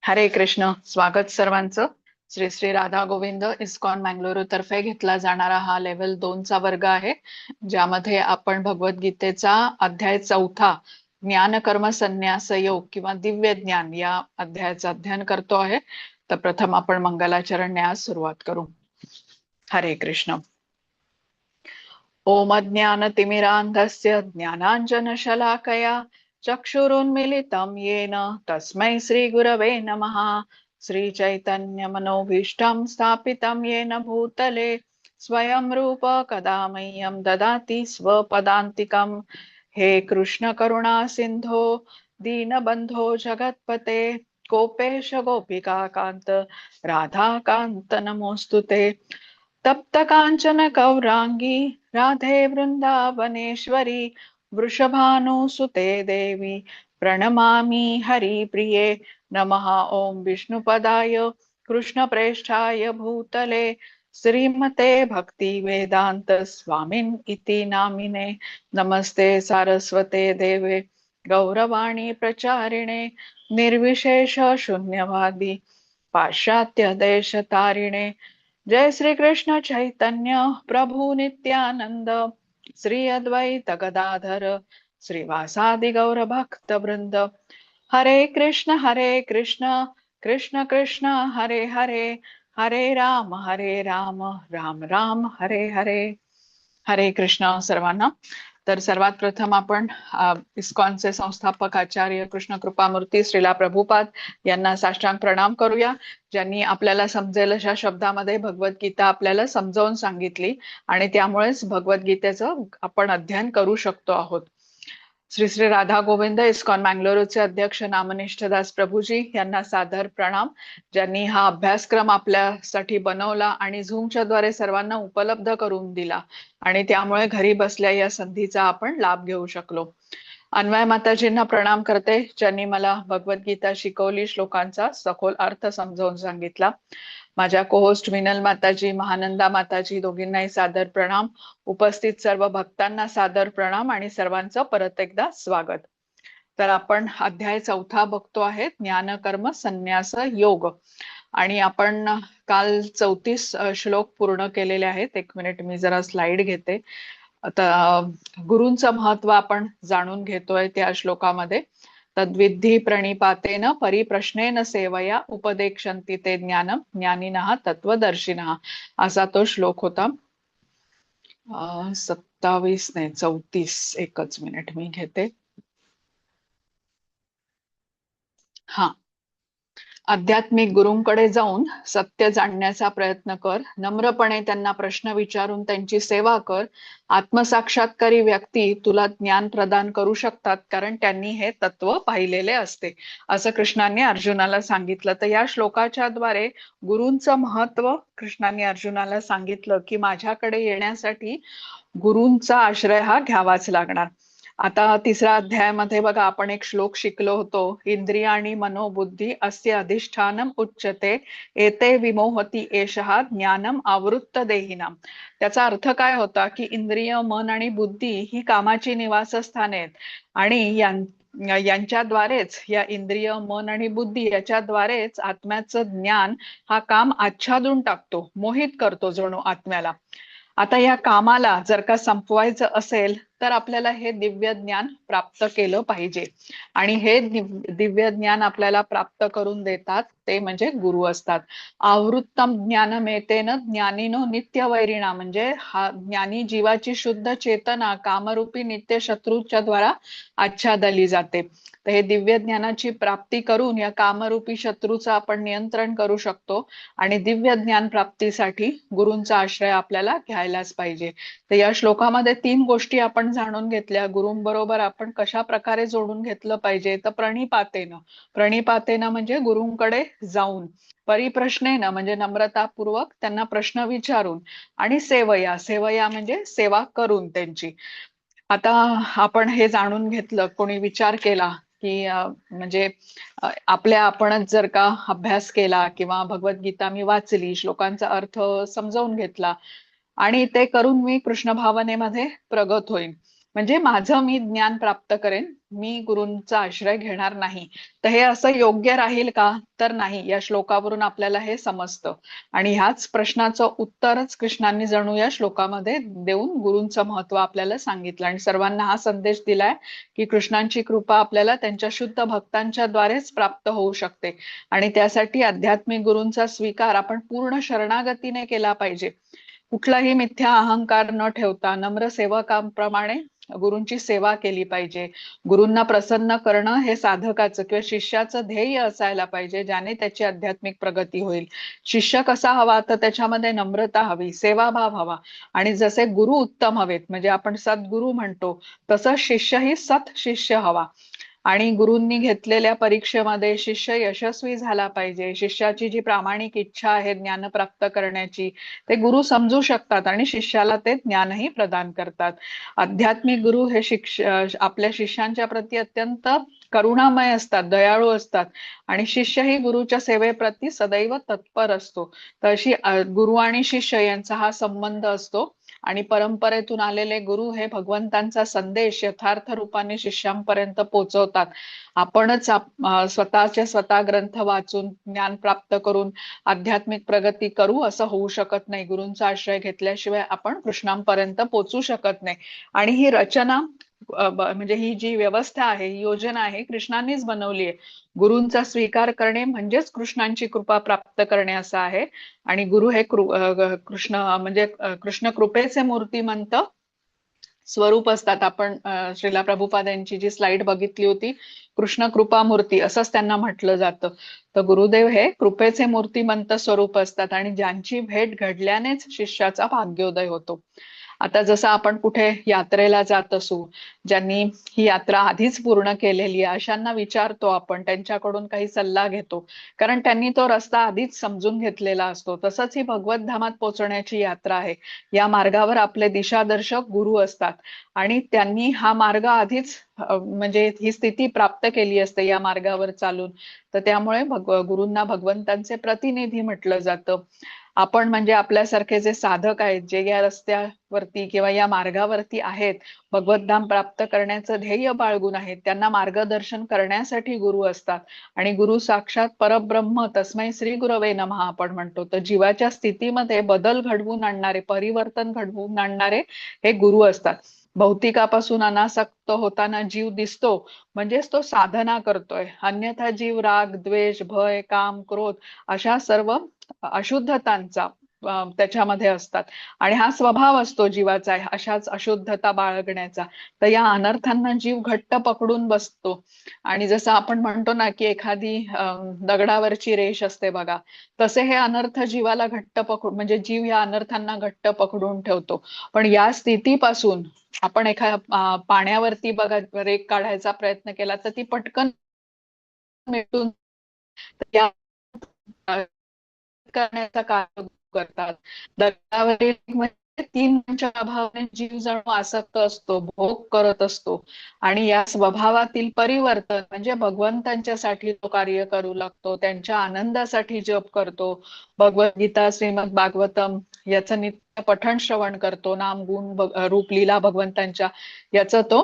हरे कृष्ण. स्वागत सर्वांचं. श्री श्री राधा गोविंद इस्कॉन मंगळुरू तर्फे घेतला जाणारा हा लेव्हल 2 चा वर्ग आहे, ज्यामध्ये आपण भगवद्गीतेचा अध्याय 4 ज्ञान कर्म संन्यास योग किंवा दिव्य ज्ञान या अध्यायाचं अध्ययन करतो आहे. तर प्रथम आपण मंगलाचरण न्यास सुरुवात करू. हरे कृष्ण. ओम अज्ञानतिमिरान्धस्य ज्ञानाञ्जनशलाकया चक्षुरुन्मिलितं येन तस्मै श्रीगुरवे नमः। श्रीचैतन्यमनोभीष्टं स्थापितं येन भूतले स्वयं रूप कदा मह्यं ददाति स्वपदान्तिकम्। हे कृष्ण करुणा सिन्धो दीनबन्धो जगत्पते गोपेश गोपिका कान्त राधाकान्त नमोऽस्तुते। तप्त कांचन गौरांगी राधे वृंदावनेश्वरी वृषभानुसुते देवी प्रणमामि हरिप्रिये। नमः ओम विष्णुपदाय कृष्णप्रेष्ठाय भूतले श्रीमते भक्ति वेदांत स्वामिन् इति नामिने। नमस्ते सारस्वते देवे गौरवाणी प्रचारिणे निर्विशेष शून्यवादी पाश्चात्य देश तारिणे। जय श्री कृष्ण चैतन्य प्रभु नित्यानंद श्री अद्वैत गदाधर श्रीवासादि गौर भक्त वृंद। हरे कृष्ण कृष्ण कृष्ण हरे हरे हरे राम राम राम हरे हरे। हरे कृष्ण सर्वांना. तर सर्वात प्रथम आपण इस्कॉनचे संस्थापक आचार्य कृष्ण कृपामूर्ती श्रीला प्रभुपाद यांना साष्टांग प्रणाम करूया, ज्यांनी आपल्याला समजेल अशा शब्दामध्ये भगवद्गीता आपल्याला समजावून सांगितली आणि त्यामुळेच भगवद्गीतेचं आपण अध्ययन करू शकतो आहोत. श्री श्री राधा गोविंद इस्कॉन मंगळुरूचे अध्यक्ष नामनिष्ठ दास प्रभूजी यांना सादर प्रणाम, ज्यांनी हा अभ्यासक्रम आपल्यासाठी बनवला आणि झूमच्या द्वारे सर्वांना उपलब्ध करून दिला आणि त्यामुळे घरी बसल्या या संधीचा आपण लाभ घेऊ शकलो. अन्वय माताजींना प्रणाम करते, ज्यांनी मला भगवद्गीता शिकवली, श्लोकांचा सखोल अर्थ समजावून सांगितला. माझ्या कोहोस्ट विनल माताजी, महानंदा माताजी दोघींनाही सादर प्रणाम. उपस्थित सर्व भक्तांना सादर प्रणाम आणि सर्वांचं परत एकदा स्वागत. तर आपण अध्याय 4 बघतो आहे, ज्ञान कर्म संन्यास योग. आणि आपण काल 34 श्लोक पूर्ण केलेले आहेत. एक मिनिट, मी जरा स्लाइड घेते. आता गुरूंचं महत्व आपण जाणून घेतोय त्या श्लोकामध्ये. तद्विद्धी प्रणिपातेन परिप्रश्नेन सेवया उपदेक्षन्ति ते ज्ञानम ज्ञानिनः तत्वदर्शिनः, असा तो श्लोक होता. 27 नाही 34, एकच मिनिट मी घेते. हा, आध्यात्मिक गुरूंकडे जाऊन सत्य जाणण्याचा प्रयत्न कर, नम्रपणे त्यांना प्रश्न विचारून त्यांची सेवा कर. आत्मसाक्षात्कारी व्यक्ती तुला ज्ञान प्रदान करू शकतात, कारण त्यांनी हे तत्व पाहिलेले असते, असं कृष्णाने अर्जुनाला सांगितलं. तर या श्लोकाच्या द्वारे गुरूंचं महत्व कृष्णाने अर्जुनाला सांगितलं की माझ्याकडे येण्यासाठी गुरूंचा आश्रय हा घ्यावाच लागणार. आता 3ऱ्या अध्यायामध्ये बघा, आपण एक श्लोक शिकलो होतो, इंद्रिय आणि मनोबुद्धी अस्य अधिष्ठानम उच्यते एते विमोहती एषः ज्ञानम आवृत्त देहिनाम. त्याचा अर्थ काय होता की इंद्रिय, मन आणि बुद्धी ही कामाची निवासस्थाने आहेत आणि यांच्याद्वारेच, या इंद्रिय, मन आणि बुद्धी याच्याद्वारेच आत्म्याचं ज्ञान हा काम आच्छादून टाकतो, मोहित करतो जणू आत्म्याला. आता या कामाला जर का संपवायचं असेल तर आपल्याला हे दिव्य ज्ञान प्राप्त केलं पाहिजे. आणि हे दिव्य ज्ञान आपल्याला प्राप्त करून देतात ते म्हणजे गुरु असतात. आवृत्तम ज्ञानमेतेन ज्ञानिनो नित्य वैरिणा, म्हणजे हा ज्ञानी जीवाची शुद्ध चेतना कामरूपी नित्य शत्रूच्या द्वारा आच्छादली जाते. तर हे दिव्य ज्ञानाची प्राप्ती करून या कामरूपी शत्रूचं आपण नियंत्रण करू शकतो आणि दिव्य ज्ञान प्राप्तीसाठी गुरूंचा आश्रय आपल्याला घ्यायलाच पाहिजे. तर या श्लोकामध्ये 3 गोष्टी आपण जाणून घेतल्या. गुरूंबरोबर आपण कशा प्रकारे जोडून घेतलं पाहिजे, तर प्रणिपातेनं म्हणजे गुरूंकडे जाऊन, परिप्रश्नेनं म्हणजे नम्रतापूर्वक त्यांना प्रश्न विचारून, आणि सेवया म्हणजे सेवा करून त्यांची. आता आपण हे जाणून घेतलं, कोणी विचार केला की म्हणजे आपणच जर का अभ्यास केला किंवा भगवद्गीता मी वाचली, श्लोकांचा अर्थ समजावून घेतला आणि ते करून मी कृष्ण भावनेमध्ये प्रगत होईन, म्हणजे माझं मी ज्ञान प्राप्त करेन, मी गुरूंचा आश्रय घेणार नाही. तर हे असं योग्य राहील का? तर नाही. या श्लोकावरून आपल्याला हे समजतं. आणि ह्याच प्रश्नाचं उत्तरच कृष्णांनी जणू या श्लोकामध्ये देऊन गुरूंचं महत्व आपल्याला सांगितलं आणि सर्वांना हा संदेश दिलाय की कृष्णांची कृपा आपल्याला त्यांच्या शुद्ध भक्तांच्या द्वारेच प्राप्त होऊ शकते. आणि त्यासाठी आध्यात्मिक गुरूंचा स्वीकार आपण पूर्ण शरणागतीने केला पाहिजे. कुठलाही मिथ्या अहंकार न ठेवता नम्र सेवकांप्रमाणे गुरूंची सेवा केली पाहिजे. गुरूंना प्रसन्न करणं हे साधकाचं किंवा शिष्याचं ध्येय असायला पाहिजे, ज्याने त्याची आध्यात्मिक प्रगती होईल. शिष्य कसा हवा? तर त्याच्यामध्ये नम्रता हवी, सेवाभाव हवा आणि जसे गुरु उत्तम हवेत, म्हणजे आपण सद्गुरु म्हणतो, तसं शिष्यही सत शिष्य हवा. आणि गुरूंनी घेतलेल्या परीक्षेमध्ये शिष्य यशस्वी झाला पाहिजे. शिष्याची जी प्रामाणिक इच्छा आहे ज्ञान प्राप्त करण्याची, ते गुरु समजू शकतात आणि शिष्याला ते ज्ञानही प्रदान करतात. आध्यात्मिक गुरु हे आपल्या शिष्यांच्या प्रती अत्यंत करुणामय असतात, दयाळू असतात आणि शिष्यही गुरुच्या सेवेप्रती सदैव तत्पर असतो. तर अशी गुरु आणि शिष्य यांचा हा संबंध असतो. आणि परंपरेतून आलेले गुरु हे भगवंतांचा संदेश यथार्थ रूपाने शिष्यांपर्यंत पोहोचवतात. आपणच स्वतःचे स्वतः ग्रंथ वाचून ज्ञान प्राप्त करून आध्यात्मिक प्रगती करू असं होऊ शकत नाही. गुरूंचा आश्रय घेतल्याशिवाय आपण कृष्णांपर्यंत पोहोचू शकत नाही. आणि ही रचना म्हणजे ही जी व्यवस्था आहे, ही योजना आहे, कृष्णांनीच बनवली आहे. गुरूंचा स्वीकार करणे म्हणजेच कृष्णांची कृपा प्राप्त करणे असं आहे. आणि गुरु हे कृष्ण म्हणजे कृष्ण कृपेचे मूर्तिमंत स्वरूप असतात. आपण श्रीला प्रभुपाद यांची जी स्लाइड बघितली होती, कृष्ण कृपा मूर्ती असंच त्यांना म्हटलं जातं. तर गुरुदेव हे कृपेचे मूर्तिमंत स्वरूप असतात आणि ज्यांची भेट घडल्यानेच शिष्याचा भाग्योदय होतो. आता जसं आपण कुठे यात्रेला जात असू, ज्यांनी ही यात्रा आधीच पूर्ण केलेली आहे, अशांना विचारतो आपण, त्यांच्याकडून काही सल्ला घेतो, कारण त्यांनी तो रस्ता आधीच समजून घेतलेला असतो. तसंच ही भगवत धामात पोहोचण्याची यात्रा आहे. या मार्गावर आपले दिशादर्शक गुरु असतात आणि त्यांनी हा मार्ग आधीच म्हणजे ही स्थिती प्राप्त केली असते या मार्गावर चालून. तर त्यामुळे गुरूंना भगवंतांचे प्रतिनिधी म्हटलं जातं. आपण म्हणजे आपल्यासारखे जे साधक आहेत, जे या रस्त्यावरती किंवा या मार्गावरती आहेत, भगवतधाम प्राप्त करण्याचं ध्येय बाळगून आहेत, त्यांना मार्गदर्शन करण्यासाठी गुरु असतात. आणि गुरु साक्षात परब्रह्म तस्मै श्री गुरवे नमः आपण म्हणतो. तर जीवाच्या स्थितीमध्ये बदल घडवून आणणारे, परिवर्तन घडवून आणणारे हे गुरु असतात. भौतिकापासून अनासक्त होताना जीव दिसतो म्हणजेच तो साधना करतोय. अन्यथा जीव राग, द्वेष, भय, काम, क्रोध अशा सर्व अशुद्धतांचा त्याच्यामध्ये असतात. आणि हा स्वभाव असतो जीवाचा अशाच अशुद्धता बाळगण्याचा. तर या अनर्थांना जीव घट्ट पकडून बसतो. आणि जसं आपण म्हणतो ना की एखादी दगडावरची रेष असते बघा, तसे हे अनर्थ जीवाला घट्ट पकडून, म्हणजे जीव या अनर्थांना घट्ट पकडून ठेवतो. पण या स्थितीपासून आपण पाण्यावरती बघा रेक काढायचा प्रयत्न केला तर ती पटकन मिटून या करण्याचा कार्य करतात. दगडावरील म्हणजे तीन गुणांच्या अभावाने जीव जणू आसक्त असतो, भोग करत असतो. आणि या स्वभावातील परिवर्तन म्हणजे भगवंतांच्यासाठी तो कार्य करू लागतो, त्यांच्या आनंदासाठी जप करतो, भगवद्गीता, श्रीमद भागवतम याचं नित्य पठण श्रवण करतो, नाम गुण रूप लीला भगवंतांच्या याचं तो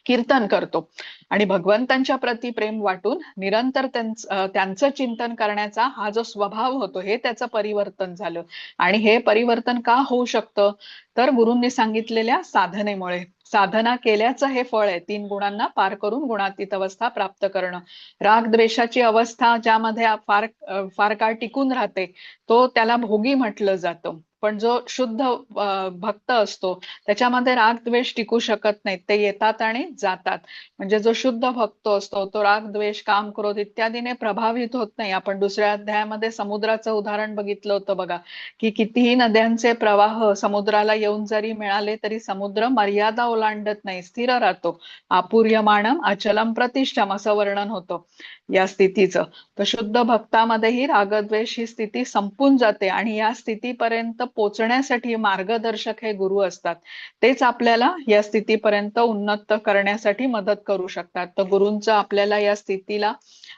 कीर्तन करतो. आणि भगवंतांच्या प्रती प्रेम वाटून निरंतर त्यांचं चिंतन करण्याचा हा जो स्वभाव होतो, हे त्याचं परिवर्तन झालं. आणि हे परिवर्तन का होऊ शकतं? तर गुरूंनी सांगितलेल्या साधनेमुळे. साधना केल्याचं हे फळ आहे, तीन गुणांना पार करून गुणातीत अवस्था प्राप्त करणं. राग द्वेषाची अवस्था ज्यामध्ये फार फार काळ टिकून राहते, तो त्याला भोगी म्हटलं जातं. पण जो शुद्ध भक्त असतो त्याच्यामध्ये राग द्वेष टिकू शकत नाहीत, ते येतात आणि जातात. म्हणजे जो शुद्ध भक्त असतो तो राग द्वेष काम क्रोध इत्यादीने प्रभावित होत नाही. आपण दुसऱ्या अध्यायामध्ये समुद्राचं उदाहरण बघितलं होतं बघा, की कितीही नद्यांचे प्रवाह समुद्राला येऊन जरी मिळाले तरी समुद्र मर्यादा ओलांडत नाही, स्थिर राहतो. आपूर्यमाणम अचलम प्रतिष्ठम असं वर्णन होतं या स्थितीचं. तर शुद्ध भक्तामध्येही रागद्वेष ही स्थिती संपून जाते आणि या स्थितीपर्यंत पोचण्यासाठी मार्गदर्शक हे गुरु असतात. तेच आपल्याला या स्थितीपर्यंत उन्नत करण्यासाठी मदत करू शकतात. तर गुरूंचं आपल्याला या स्थितीला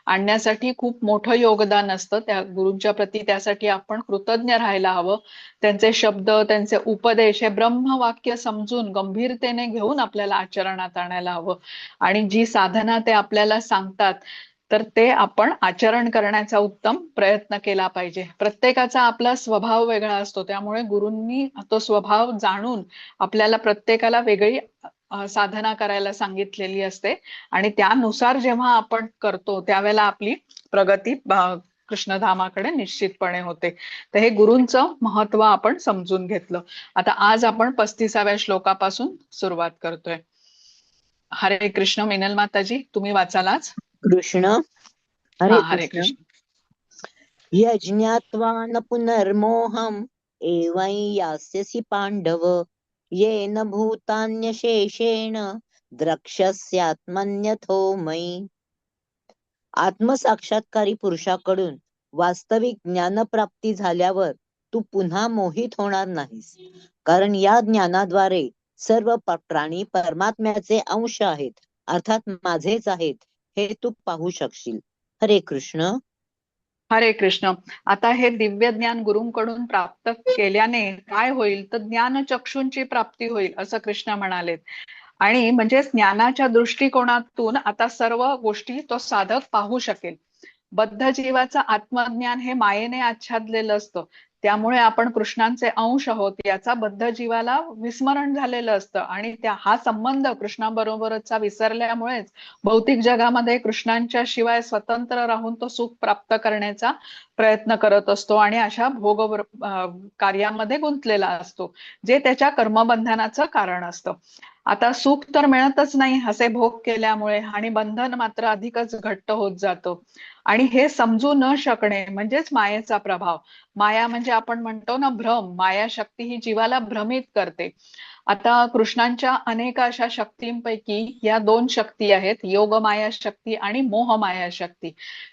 आणण्यासाठी खूप मोठं योगदान असतं. त्या गुरूंच्या प्रती त्यासाठी आपण कृतज्ञ राहायला हवं. त्यांचे शब्द, त्यांचे उपदेश हे ब्रह्मवाक्य समजून गंभीरतेने घेऊन आपल्याला आचरणात आणायला हवं. आणि जी साधना ते आपल्याला सांगतात तर ते आपण आचरण करण्याचा उत्तम प्रयत्न केला पाहिजे. प्रत्येकाचा आपला स्वभाव वेगळा असतो, त्यामुळे गुरूंनी तो स्वभाव जाणून आपल्याला प्रत्येकाला वेगळी साधना करायला सांगितलेली असते आणि त्यानुसार जेव्हा आपण करतो त्यावेळेला आपली प्रगती कृष्णधामाकडे निश्चितपणे होते. तर हे गुरूंचं महत्व आपण समजून घेतलं. आता आज आपण 35व्या श्लोकापासून सुरुवात करतोय. हरे कृष्ण. मिनल माताजी, तुम्ही वाचालाच. कृष्ण. हरे हरे कृष्ण. कृष्ण. यज्ञात्वा न पुनर्मोहम् एवं यास्यसि पांडव येन भूतान्यशेषेण द्रक्ष्यस्यात्मन्यथो मयि. आत्मसाक्षात्कारी पुरुषाकडून वास्तविक ज्ञानप्राप्ती झाल्यावर तू पुन्हा मोहित होणार नाहीस, कारण या ज्ञानाद्वारे सर्व प्राणी परमात्म्याचे अंश आहेत, अर्थात माझेच आहेत, हे तू पाहू शकशील. हरे कृष्ण. हरे कृष्ण. आता हे दिव्य ज्ञान गुरूंकडून प्राप्त केल्याने काय होईल तर ज्ञानचक्षूंची प्राप्ती होईल असं कृष्ण म्हणालेत. आणि म्हणजे ज्ञानाच्या दृष्टिकोनातून आता सर्व गोष्टी तो साधक पाहू शकेल. बद्ध जीवाचं आत्मज्ञान हे मायेने आच्छादलेलं असतं, त्यामुळे आपण कृष्णांचे अंश आहोत याचा बद्ध जीवाला विस्मरण झालेलं असतं आणि हा संबंध कृष्णाबरोबरचा विसरल्यामुळेच भौतिक जगामध्ये कृष्णांच्या शिवाय स्वतंत्र राहून तो सुख प्राप्त करण्याचा प्रयत्न करत असतो आणि अशा भोग कार्यामध्ये गुंतलेला असतो, जे त्याच्या कर्मबंधनाचं कारण असतं. आता सुख तर मिळतच नाही असे भोग केल्यामुळे आणि बंधन मात्र अधिकच घट्ट होत जातं. आणि हे समजू न शकणे म्हणजेच मायेचा प्रभाव. माया म्हणजे आपण म्हणतो ना भ्रम. माया शक्ती ही जीवाला भ्रमित करते. आता कृष्णांच्या अनेक अशा शक्तींपैकी या 2 शक्ती आहेत, योगमाया शक्ती आणि मोहमाया शक्ती.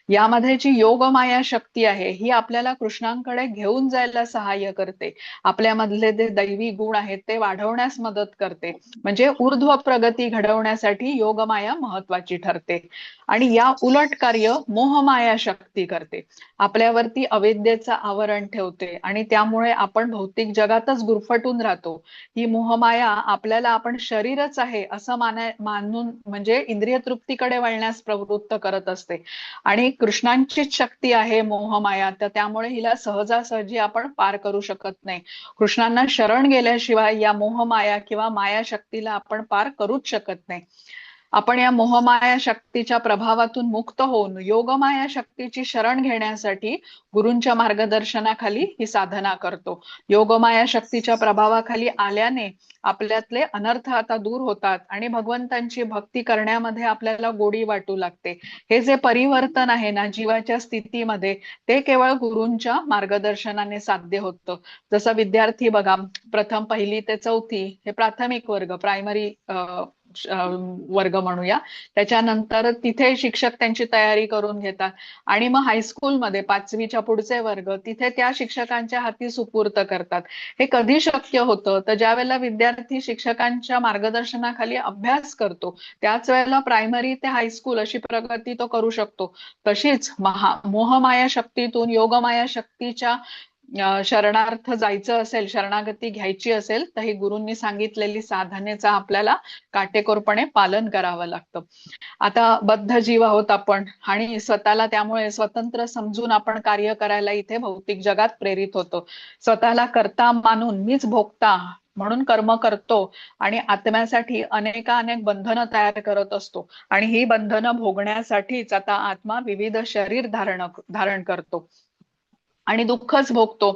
यामध्ये जी योगमाया शक्ती आहे ही आपल्याला कृष्णांकडे घेऊन जायला सहाय्य करते. आपल्यामधले जे दैवी गुण आहेत ते वाढवण्यास मदत करते. म्हणजे ऊर्ध्व प्रगती घडवण्यासाठी योगमाया महत्वाची ठरते. आणि या उलट कार्य मोहमाया शक्ती करते. आपल्यावरती अविद्येचं आवरण ठेवते आणि त्यामुळे आपण भौतिक जगातच गुरफटून राहतो. ही मोहमाया आपल्याला आपण शरीरच आहे असं मानून म्हणजे इंद्रिय तृप्तीकडे वळण्यास प्रवृत्त करत असते. आणि कृष्णांचीच शक्ती आहे मोहमाया, तर त्यामुळे हिला सहजासहजी आपण पार करू शकत नाही. कृष्णांना शरण गेल्याशिवाय या मोहमाया किंवा माया शक्तीला आपण पार करूच शकत नाही. आपण या मोहमाया शक्तीच्या प्रभावातून मुक्त होऊन योगमाया शक्तीची शरण घेण्यासाठी गुरूंच्या मार्गदर्शनाखाली ही साधना करतो. योगमाया शक्तीच्या प्रभावाखाली आल्याने आपल्यातले अनर्थ आता दूर होतात आणि भगवंतांची भक्ती करण्यामध्ये आपल्याला गोडी वाटू लागते. हे जे परिवर्तन आहे ना जीवाच्या स्थितीमध्ये, ते केवळ गुरूंच्या मार्गदर्शनाने साध्य होतं. जसं विद्यार्थी बघा, प्रथम 1ली ते 4थी हे प्राथमिक वर्ग, प्रायमरी वर्ग म्हणूया. त्याच्यानंतर तिथे शिक्षक त्यांची तयारी करून घेतात आणि मग हायस्कूलमध्ये 5वीच्या पुढचे वर्ग तिथे त्या शिक्षकांच्या हाती सुपूर्त करतात. हे कधी शक्य होतं तर ज्या वेळेला विद्यार्थी शिक्षकांच्या मार्गदर्शनाखाली अभ्यास करतो, त्याच वेळेला प्रायमरी ते हायस्कूल अशी प्रगती तो करू शकतो. तशीच मोहमाया शक्तीतून योगमाया शक्तीच्या शरणार्थ जायचं असेल, शरणागती घ्यायची असेल तर ही गुरूंनी सांगितलेली साधनेचा आपल्याला काटेकोरपणे पालन करावं लागतं. आता बद्ध जीव आहोत आपण आणि स्वतःला त्यामुळे स्वतंत्र समजून आपण कार्य करायला इथे भौतिक जगात प्रेरित होतो. स्वतःला कर्ता मानून मीच भोगता म्हणून कर्म करतो आणि आत्म्यासाठी अनेक बंधनं तयार करत असतो आणि ही बंधनं भोगण्यासाठीच आता आत्मा विविध शरीर धारण करतो आणि दुःखच भोगतो.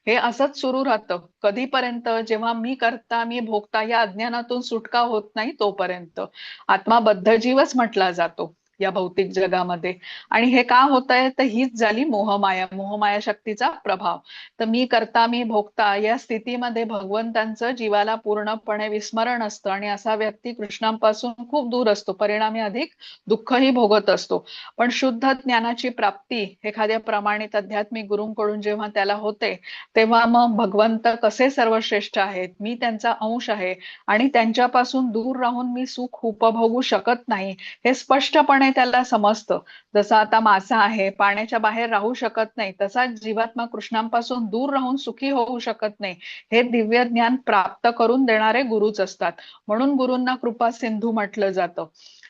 हे असंच सुरू राहतं कधीपर्यंत, जेव्हा मी करता मी भोगता या अज्ञानातून सुटका होत नाही तोपर्यंत. आत्मा बद्ध जीवच म्हटला जातो. या भौतिक जगामध्ये. आणि हे का होत आहे, तर हीच झाली मोहमाया शक्तीचा प्रभाव. तर मी करता मी भोगता या स्थितीमध्ये भगवंतांचं जीवाला पूर्णपणे विस्मरण असतं आणि असा व्यक्ती कृष्णांपासून खूप दूर असतो, परिणामी अधिक दुःखही भोगत असतो. पण शुद्ध ज्ञानाची प्राप्ती एखाद्या प्रमाणित आध्यात्मिक गुरूंकडून जेव्हा त्याला होते, तेव्हा मग भगवंत कसे सर्वश्रेष्ठ आहेत, मी त्यांचा अंश आहे आणि त्यांच्यापासून दूर राहून मी सुख उपभोगू शकत नाही, हे स्पष्टपणे त्याला समजतं. जसा आता मासा आहे, पाण्याच्या बाहेर राहू शकत नाही, तसाच जीवात्मा कृष्णांपासून दूर राहून सुखी होऊ शकत नाही. हे दिव्य ज्ञान प्राप्त करून देणारे गुरुच असतात. म्हणून गुरूंना कृपा सिंधू म्हटलं जातं.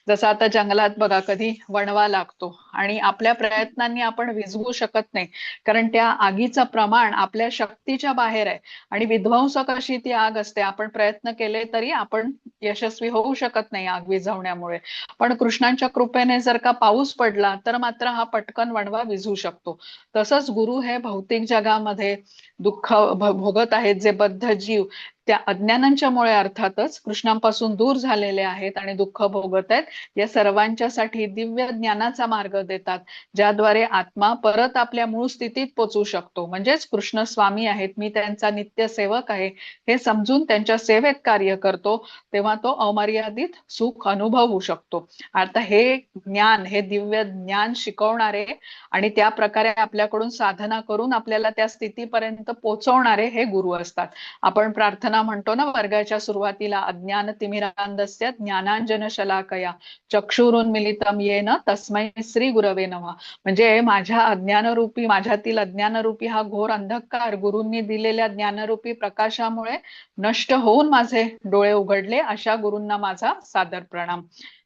जसं आता जंगलात बघा कधी वणवा लागतो आणि आपल्या प्रयत्नांनी आपण विझवू शकत नाही, कारण त्या आगीचं प्रमाण आपल्या शक्तीच्या बाहेर आहे आणि विध्वंसक अशी ती आग असते. आपण प्रयत्न केले तरी आपण यशस्वी होऊ शकत नाही आग विझवण्यामुळे. पण कृष्णांच्या कृपेने जर का पाऊस पडला तर मात्र हा पटकन वणवा विझू शकतो. तसंच गुरु हे भौतिक जगामध्ये दुःख भोगत आहेत जे बद्ध जीव, त्या अज्ञानांच्यामुळे अर्थातच कृष्णांपासून दूर झालेले आहेत आणि दुःख भोगत आहेत, या सर्वांच्यासाठी दिव्य ज्ञानाचा मार्ग देतात, ज्याद्वारे आत्मा परत आपल्या मूळ स्थितीत पोचू शकतो. म्हणजेच कृष्ण स्वामी आहेत, मी त्यांचा नित्य सेवक आहे, हे समजून त्यांच्या सेवेत कार्य करतो, तेव्हा तो अमर्यादित सुख अनुभवू शकतो. आता हे ज्ञान, हे दिव्य ज्ञान शिकवणारे आणि त्या प्रकारे आपल्याकडून साधना करून आपल्याला त्या स्थितीपर्यंत पोहोचवणारे हे गुरु असतात. आपण प्रार्थना म्हणतो ना वर्गाच्या सुरुवातीला, अज्ञान तिमिरांधस्य ज्ञानांजन शलाकया चक्षुरुन्मिलितम येन तस्मै श्री गुरवे नमः. म्हणजे माझ्या अज्ञानरूपी, माझ्यातील अज्ञानरूपी हा घोर अंधकार गुरूंनी दिलेल्या ज्ञानरूपी प्रकाशामुळे नष्ट होऊन माझे डोळे उघडले, अशा गुरूंना माझा सादर प्रणाम.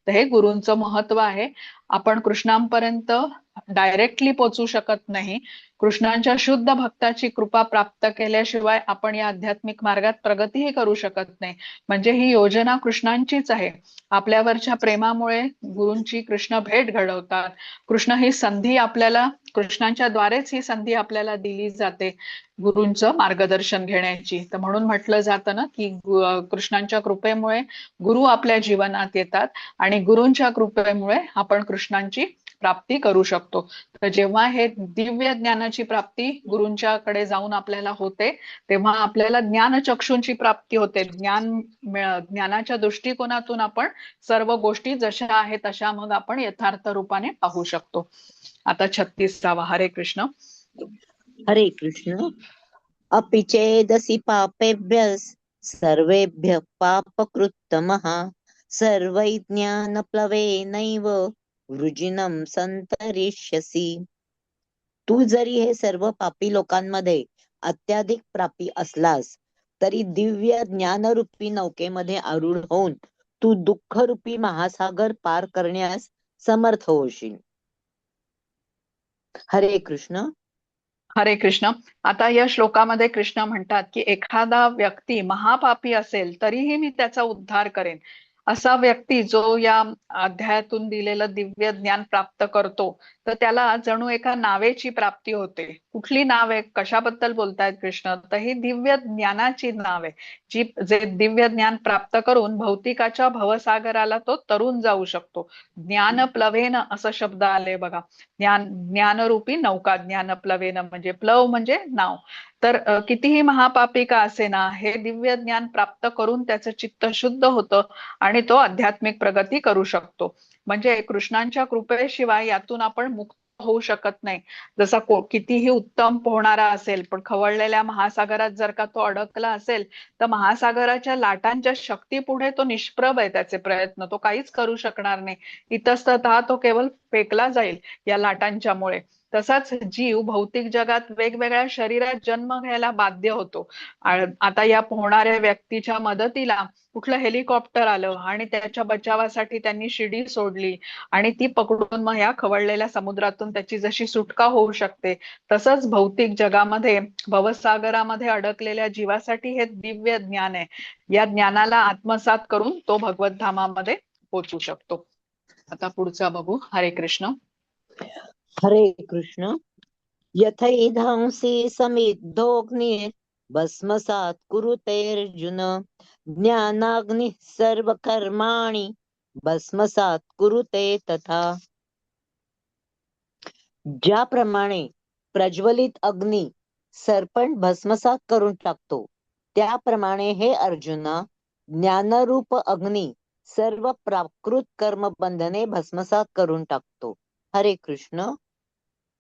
तर हे गुरूंचं महत्व आहे. आपण कृष्णांपर्यंत डायरेक्टली पोचू शकत नाही. कृष्णांच्या शुद्ध भक्ताची कृपा प्राप्त केल्याशिवाय आपण या आध्यात्मिक मार्गात प्रगतीही करू शकत नाही. म्हणजे ही योजना कृष्णांचीच आहे. आपल्यावरच्या प्रेमामुळे गुरूंची कृष्ण भेट घडवतात. कृष्ण ही संधी आपल्याला, कृष्णांच्या द्वारेच ही संधी आपल्याला दिली जाते गुरूंचं मार्गदर्शन घेण्याची. तर म्हणून म्हटलं जातं ना की कृष्णांच्या कृपेमुळे गुरु आपल्या जीवनात येतात आणि गुरूंच्या कृपेमुळे आपण कृष्णांची प्राप्ती करू शकतो. तर जेव्हा हे दिव्य ज्ञानाची प्राप्ती गुरूंच्याकडे जाऊन आपल्याला होते, तेव्हा आपल्याला ज्ञानचक्षूंची प्राप्ती होते. ज्ञानाच्या दृष्टिकोनातून आपण सर्व गोष्टी जशा आहेत तशा मग आपण यथार्थ रूपाने पाहू शकतो. आता 36वा. हरे कृष्ण. हरे कृष्ण. अपि चेदसि पापेभ्यः सर्वेभ्यः पापकृत्तमः सर्वैज्ञानप्लवेनैव वृजिनं संतरिष्यसि. तू जरी हे सर्व पापी लोकांमध्ये अत्याधिक पापी असलास तरी दिव्य ज्ञानरूपी नौकेमध्ये आरूढ होऊन तू दुःखरूपी महासागर पार करण्यास समर्थ होशील. हरे कृष्ण. हरे कृष्ण. आता या श्लोकामध्ये कृष्ण म्हणतात की एखादा व्यक्ती महापापी असेल तरीही मी त्याचा उद्धार करेन. असा व्यक्ती जो या अध्यायातून दिलेलं दिव्य ज्ञान प्राप्त करतो, तर त्याला जणू एका नावेची प्राप्ती होते. कुठली नाव आहे, कशाबद्दल बोलतायत कृष्ण, तर ही दिव्य ज्ञानाची नाव आहे, जे दिव्य ज्ञान प्राप्त करून भौतिकाच्या भवसागराला तो तरून जाऊ शकतो. ज्ञान प्लवेन असं शब्द आले बघा. ज्ञानरूपी नौका, ज्ञान प्लवेन म्हणजे प्लव म्हणजे नाव. तर कितीही महापापी का असेना, हे दिव्य ज्ञान प्राप्त करून त्याचं चित्त शुद्ध होतं आणि तो आध्यात्मिक प्रगती करू शकतो. म्हणजे कृष्णांच्या कृपेशिवाय यातून आपण मुक्त होऊ शकत नाही. जसा कितीही उत्तम पोहणारा असेल, पण खवळलेल्या महासागरात जर का तो अडकला असेल, तर महासागराच्या लाटांच्या शक्तीपुढे तो निष्प्रभ आहे, त्याचे प्रयत्न तो काहीच करू शकणार नाही. इतस्ततः तो केवळ फेकला जाईल या लाटांच्यामुळे. तसाच जीव भौतिक जगात वेगवेगळ्या शरीरात जन्म घ्यायला बाध्य होतो. आता या पोहणाऱ्या व्यक्तीच्या मदतीला कुठलं हेलिकॉप्टर आलं आणि त्याच्या बचावासाठी त्यांनी शिडी सोडली आणि ती पकडून मग या खवळलेल्या समुद्रातून त्याची जशी सुटका होऊ शकते, तसंच भौतिक जगामध्ये भवसागरामध्ये अडकलेल्या जीवासाठी हे दिव्य ज्ञान आहे. या ज्ञानाला आत्मसात करून तो भगवत धामामध्ये पोहोचू शकतो. आता पुढचा बघू. हरे कृष्ण. हरे कृष्ण. यथैधांसि समिद्धोऽग्निः भस्मसात् कुरुतेऽर्जुन ज्ञानाग्निः सर्वकर्माणि भस्मसात् कुरुते तथा. ज्याप्रमाणे प्रज्वलित अग्नी सरपण भस्मसात करून टाकतो, त्याप्रमाणे हे अर्जुना, ज्ञानरूप अग्नी सर्व प्राकृत कर्म बंधने भस्मसात करून टाकतो. हरे कृष्ण.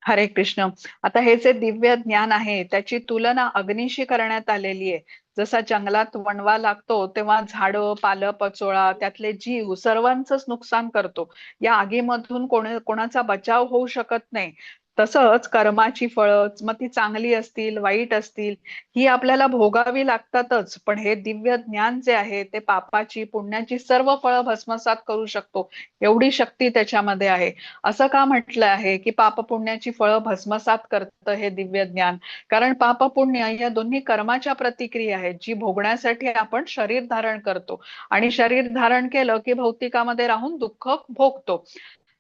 हरे कृष्ण. आता हे जे दिव्य ज्ञान आहे त्याची तुलना अग्नीशी करण्यात आलेली आहे. जसा जंगलात वणवा लागतो तेव्हा झाडं, पालं, पचोळा, त्यातले जीव सर्वांचंच नुकसान करतो. या आगीमधून कोणाचा बचाव होऊ शकत नाही. तसंच कर्माची फळं, मग ती चांगली असतील, वाईट असतील, ही आपल्याला भोगावी लागतातच. पण हे दिव्य ज्ञान जे आहे ते पापाची, पुण्याची सर्व फळं भस्मसात करू शकतो. एवढी शक्ती त्याच्यामध्ये आहे. असं का म्हटलं आहे की पाप पुण्याची फळं भस्मसात करतं हे दिव्य ज्ञान? कारण पाप पुण्य या दोन्ही कर्माच्या प्रतिक्रिया आहेत, जी भोगण्यासाठी आपण शरीर धारण करतो आणि शरीर धारण केलं की भौतिकामध्ये राहून दुःख भोगतो.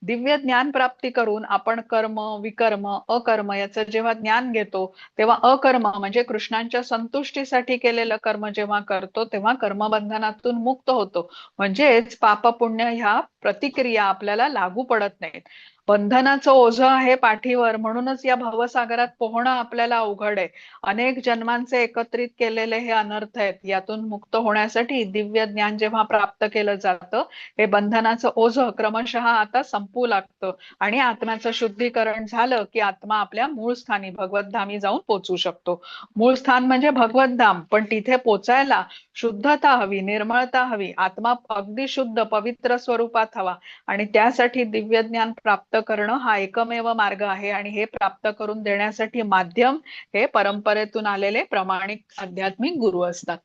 दिव्य ज्ञान प्राप्ती करून आपण कर्म, विकर्म, अकर्म याचं जेव्हा ज्ञान घेतो तेव्हा अकर्म म्हणजे कृष्णांच्या संतुष्टीसाठी केलेलं कर्म जेव्हा करतो तेव्हा कर्मबंधनातून मुक्त होतो. म्हणजेच पाप पुण्य ह्या प्रतिक्रिया आपल्याला लागू पडत नाहीत. बंधनाचं ओझं आहे पाठीवर, म्हणूनच या भवसागरात पोहणं आपल्याला अवघड आहे. अनेक जन्मांचे एकत्रित केलेले हे अनर्थ आहेत. यातून मुक्त होण्यासाठी दिव्य ज्ञान जेव्हा प्राप्त केलं जातं, हे बंधनाचं ओझं क्रमशः आता संपू लागतं आणि आत्म्याचं शुद्धीकरण झालं की आत्मा आपल्या मूळ स्थानी भगवतधामी जाऊन पोहोचू शकतो. मूळ स्थान म्हणजे भगवतधाम, पण तिथे पोचायला शुद्धता हवी, निर्मळता हवी, आत्मा अगदी शुद्ध पवित्र स्वरूपात हवा आणि त्यासाठी दिव्य ज्ञान प्राप्त करणं हा एकमेव मार्ग आहे. आणि हे प्राप्त करून देण्यासाठी माध्यम हे परंपरेतून आलेले प्रामाणिक आध्यात्मिक गुरु असतात.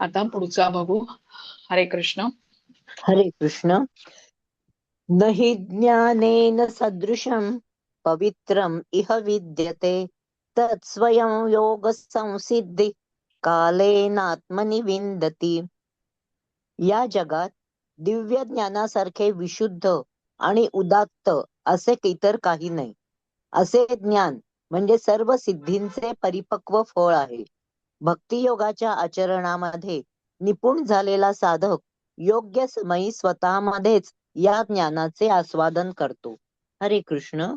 आता पुढचा बघू. हरे कृष्ण. हरे कृष्ण. न हि ज्ञानेन सदृशं पवित्रम इह विद्यते तत्स्वयं योग संसिद्धि कालेनात्मनि विन्दति. या जगात दिव्य ज्ञानासारखे विशुद्ध आणि उदात्त असे इतर काही नाही. असे ज्ञान म्हणजे सर्व सिद्धींचे परिपक्व फळ आहे. भक्तियोगाच्या आचरणामध्ये निपुण झालेला साधक योग्य समयी स्वतःमध्येच या ज्ञानाचे आस्वादन करतो. हरे कृष्ण.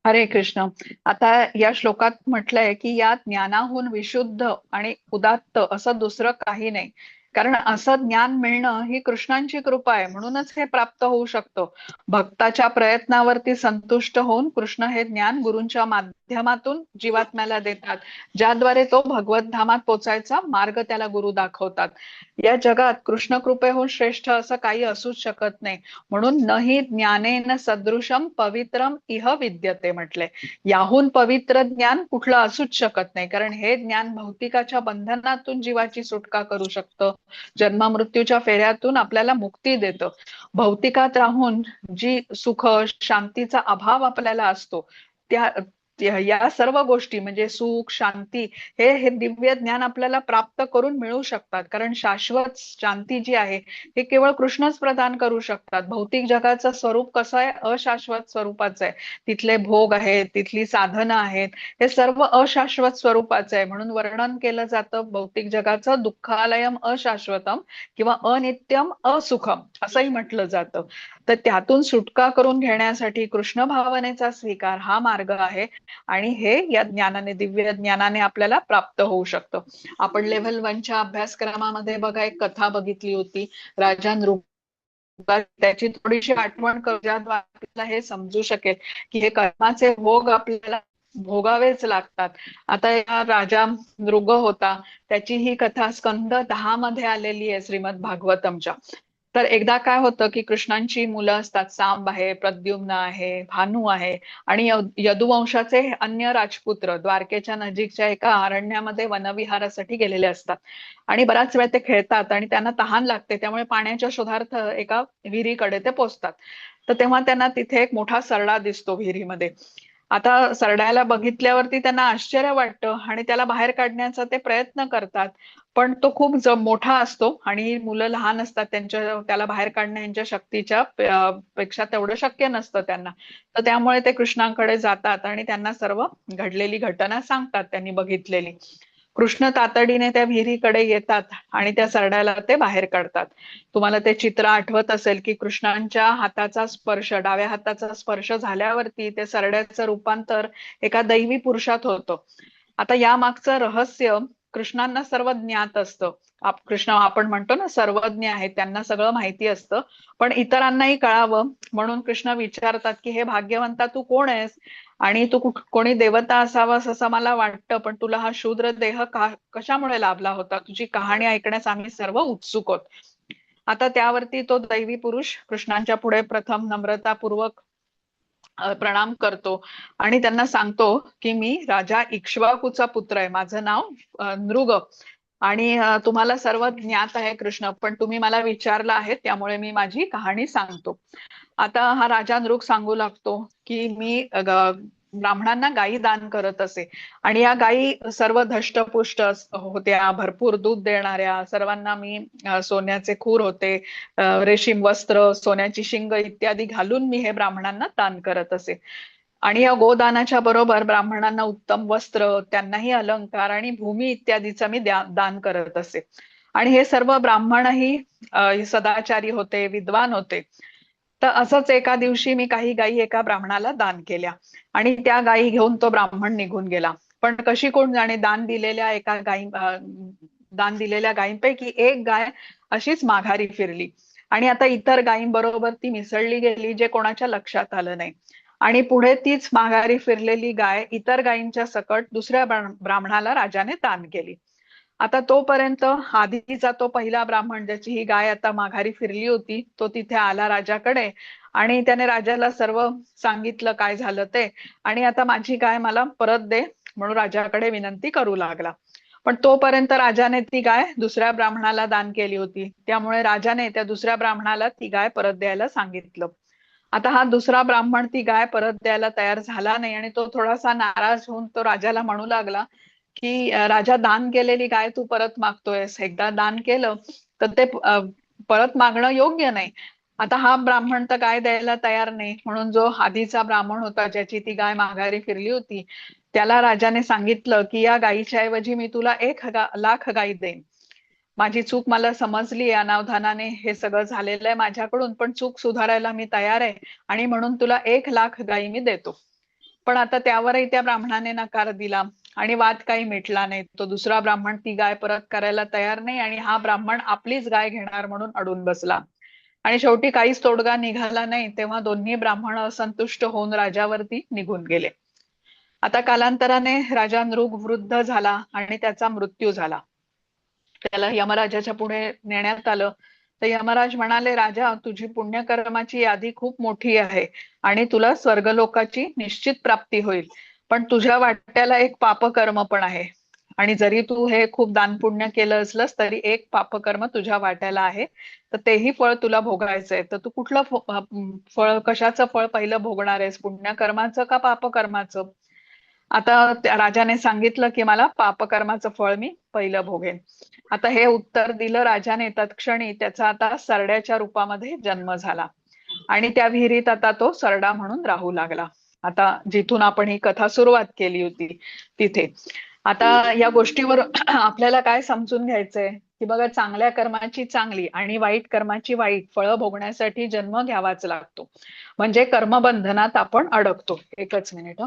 हरे कृष्ण. आता या श्लोकात म्हटलंय की या ज्ञानाहून विशुद्ध आणि उदात्त असं दुसरं काही नाही. कारण असं ज्ञान मिळणं ही कृष्णांची कृपा आहे, म्हणूनच हे प्राप्त होऊ शकतं. भक्ताच्या प्रयत्नावरती संतुष्ट होऊन कृष्ण हे ज्ञान गुरूंच्या माध्यमातून जीवात्म्याला देतात, ज्याद्वारे तो भगवत धामात पोचायचा मार्ग त्याला गुरु दाखवतात. या जगात कृष्ण कृपेहून श्रेष्ठ असं काही असूच शकत नाही. म्हणून नही ज्ञानेन सदृशम पवित्रम इह विद्यते म्हटले. याहून पवित्र ज्ञान कुठलं असूच शकत नाही, कारण हे ज्ञान भौतिकाच्या बंधनातून जीवाची सुटका करू शकतं, जन्म मृत्यूच्या फेऱ्यातून आपल्याला मुक्ती देतं. भौतिकात राहून जी सुख शांतीचा अभाव आपल्याला असतो त्या या सर्व गोष्टी म्हणजे सुख, शांती हे हे दिव्य ज्ञान आपल्याला प्राप्त करून मिळू शकतात. कारण शाश्वत शांती जी आहे हे केवळ कृष्णच प्रदान करू शकतात. भौतिक जगाचं स्वरूप कसं आहे? अशाश्वत स्वरूपाचं आहे. तिथले भोग आहेत, तिथली साधनं आहेत, हे सर्व अशाश्वत स्वरूपाचं आहे. म्हणून वर्णन केलं जातं भौतिक जगाचं दुःखालयम अशाश्वतम किंवा अनित्यम असुखम असंही म्हटलं जातं. तर त्यातून सुटका करून घेण्यासाठी कृष्ण भावनेचा स्वीकार हा मार्ग आहे आणि हे या ज्ञानाने, दिव्य ज्ञानाने आपल्याला प्राप्त होऊ शकतं. आपण लेव्हल 1च्या अभ्यासक्रमामध्ये बघा एक कथा बघितली होती, राजा नृप. त्याची थोडीशी आठवण करू ज्याद्वारे आपल्याला हे समजू शकेल की हे कर्माचे भोग आपल्याला भोगावेच लागतात. आता या राजा नृग होता, त्याची ही कथा स्कंद 10 मध्ये आलेली आहे श्रीमद भागवतमच्या. तर एकदा काय होतं की कृष्णांची मुलं असतात, सांब आहे, प्रद्युम्न आहे, भानू आहे आणि यदुवंशाचे अन्य राजपुत्र द्वारकेच्या नजीकच्या एका अरण्यामध्ये वनविहारासाठी गेलेले असतात. आणि बराच वेळ ते खेळतात आणि त्यांना तहान लागते, त्यामुळे पाण्याच्या शोधार्थ एका विहिरीकडे ते पोहोचतात. तर तेव्हा त्यांना तिथे एक मोठा सरडा दिसतो विहिरीमध्ये. आता सरड्याला बघितल्यावरती त्यांना आश्चर्य वाटतं आणि त्याला बाहेर काढण्याचा ते प्रयत्न करतात. पण तो खूप मोठा असतो आणि मुलं लहान असतात, त्याला बाहेर काढणं यांच्या शक्तीच्या पेक्षा तेवढं शक्य नसतं त्यांना. तर त्यामुळे ते कृष्णांकडे जातात आणि त्यांना सर्व घडलेली घटना सांगतात त्यांनी बघितलेली. कृष्ण तातडीने त्या विहिरीकडे येतात आणि त्या सरड्याला ते बाहेर काढतात. तुम्हाला ते चित्र आठवत असेल की कृष्णांच्या हाताचा स्पर्श, डाव्या हाताचा स्पर्श झाल्यावरती ते सरड्याचं रूपांतर एका दैवी पुरुषात होतं. आता या मागचं रहस्य कृष्णांना सर्व ज्ञात असतं. कृष्ण आपण म्हणतो ना सर्वज्ञ आहे, त्यांना सगळं माहिती असतं. पण इतरांनाही कळावं म्हणून कृष्ण विचारतात की हे भाग्यवंता तू कोण आहेस आणि तू कोणी देवता असावास असं मला वाटतं, पण तुला हा शूद्र देह कशामुळे लाभला होता? तुझी कहाणी ऐकण्यास आम्ही सर्व उत्सुक आहोत. आता त्यावरती तो दैवी पुरुष कृष्णांच्या पुढे प्रथम नम्रतापूर्वक प्रणाम करतो आणि त्यांना सांगतो की मी राजा इक्ष्वाकूचा पुत्र आहे, माझं नाव नृग आणि तुम्हाला सर्व ज्ञात आहे कृष्ण, पण तुम्ही मला विचारलं आहे त्यामुळे मी माझी कहाणी सांगतो. आता हा राजा नृग सांगू लागतो की मी ब्राह्मणांना गायी दान करत असे आणि या गायी सर्व धष्टपुष्ट होत्या, भरपूर दूध देणाऱ्या, सर्वांना मी सोन्याचे खूर होते, रेशीम वस्त्र, सोन्याची शिंग इत्यादी घालून मी हे ब्राह्मणांना दान करत असे. आणि या गोदानाच्या बरोबर ब्राह्मणांना उत्तम वस्त्र, त्यांनाही अलंकार आणि भूमी इत्यादीचं मी दान करत असे. आणि हे सर्व ब्राह्मणही सदाचारी होते, विद्वान होते. तर असंच एका दिवशी मी काही गायी एका ब्राह्मणाला दान केल्या आणि त्या गायी घेऊन तो ब्राह्मण निघून गेला. पण कशी कोण जाणे, दान दिलेल्या गायींपैकी एक गाय अशीच माघारी फिरली आणि आता इतर गायींबरोबर ती मिसळली गेली, जे कोणाच्या लक्षात आलं नाही. आणि पुढे तीच माघारी फिरलेली गाय इतर गायींच्या सकट दुसऱ्या ब्राह्मणाला राजाने दान केली. आता तोपर्यंत आधीचा तो पहिला ब्राह्मण, ज्याची ही गाय आता माघारी फिरली होती, तो तिथे आला राजाकडे आणि त्याने राजाला सर्व सांगितलं काय झालं ते, आणि आता माझी गाय मला परत दे म्हणून राजाकडे विनंती करू लागला. पण तोपर्यंत राजाने ती गाय दुसऱ्या ब्राह्मणाला दान केली होती, त्यामुळे राजाने त्या दुसऱ्या ब्राह्मणाला ती गाय परत द्यायला सांगितलं. आता हा दुसरा ब्राह्मण ती गाय परत द्यायला तयार झाला नाही आणि तो थोडासा नाराज होऊन तो राजाला म्हणू लागला की राजा, दान केलेली गाय तू परत मागतोयस, एकदा दान केलं तर ते परत मागणं योग्य नाही. आता हा ब्राह्मण तर गाय द्यायला तयार नाही, म्हणून जो आधीचा ब्राह्मण होता, ज्याची ती गाय माघारी फिरली होती, त्याला राजाने सांगितलं की या गायीच्या ऐवजी मी तुला 1,00,000 गायी देईन. माझी चूक मला समजली, अनावधानाने हे सगळं झालेलं आहे माझ्याकडून, पण चूक सुधारायला मी तयार आहे आणि म्हणून तुला 1,00,000 गायी मी देतो. पण आता त्यावरही त्या ब्राह्मणाने नकार दिला आणि वाद काही मिटला नाही. तो दुसरा ब्राह्मण ती गाय परत करायला तयार नाही आणि हा ब्राह्मण आपलीच गाय घेणार म्हणून अडून बसला आणि शेवटी काहीच तोडगा निघाला नाही. तेव्हा दोन्ही ब्राह्मण असंतुष्ट होऊन राजावरती निघून गेले. आता कालांतराने राजा नृग वृद्ध झाला आणि त्याचा मृत्यू झाला. त्याला यमराजाच्या पुढे नेण्यात आलं तर यमराज म्हणाले, राजा, तुझी पुण्यकर्माची यादी खूप मोठी आहे आणि तुला स्वर्गलोकाची निश्चित प्राप्ती होईल, पण तुझ्या वाट्याला एक पापकर्म पण आहे आणि जरी तू हे खूप दानपुण्य केलं असलंस तरी एक पापकर्म तुझ्या वाट्याला आहे, तर तेही फळ तुला भोगायचंय. तर तू कुठलं फळ, कशाचं फळ पहिलं भोगणार आहेस, पुण्यकर्माचं का पापकर्माचं? आता त्या राजाने सांगितलं की मला पापकर्माचं फळ मी पहिलं भोगेन. आता हे उत्तर दिलं राजाने, तत्क्षणी त्याचा आता सरड्याच्या रूपामध्ये जन्म झाला आणि त्या विहिरीत आता तो सरडा म्हणून राहू लागला. आता जिथून आपण ही कथा सुरुवात केली होती तिथे. आता या गोष्टीवर आपल्याला काय समजून घ्यायचंय की बघा, चांगल्या कर्माची चांगली आणि वाईट कर्माची वाईट फळं भोगण्यासाठी जन्म घ्यावाच लागतो, म्हणजे कर्मबंधनात आपण अडकतो. एकच मिनिट.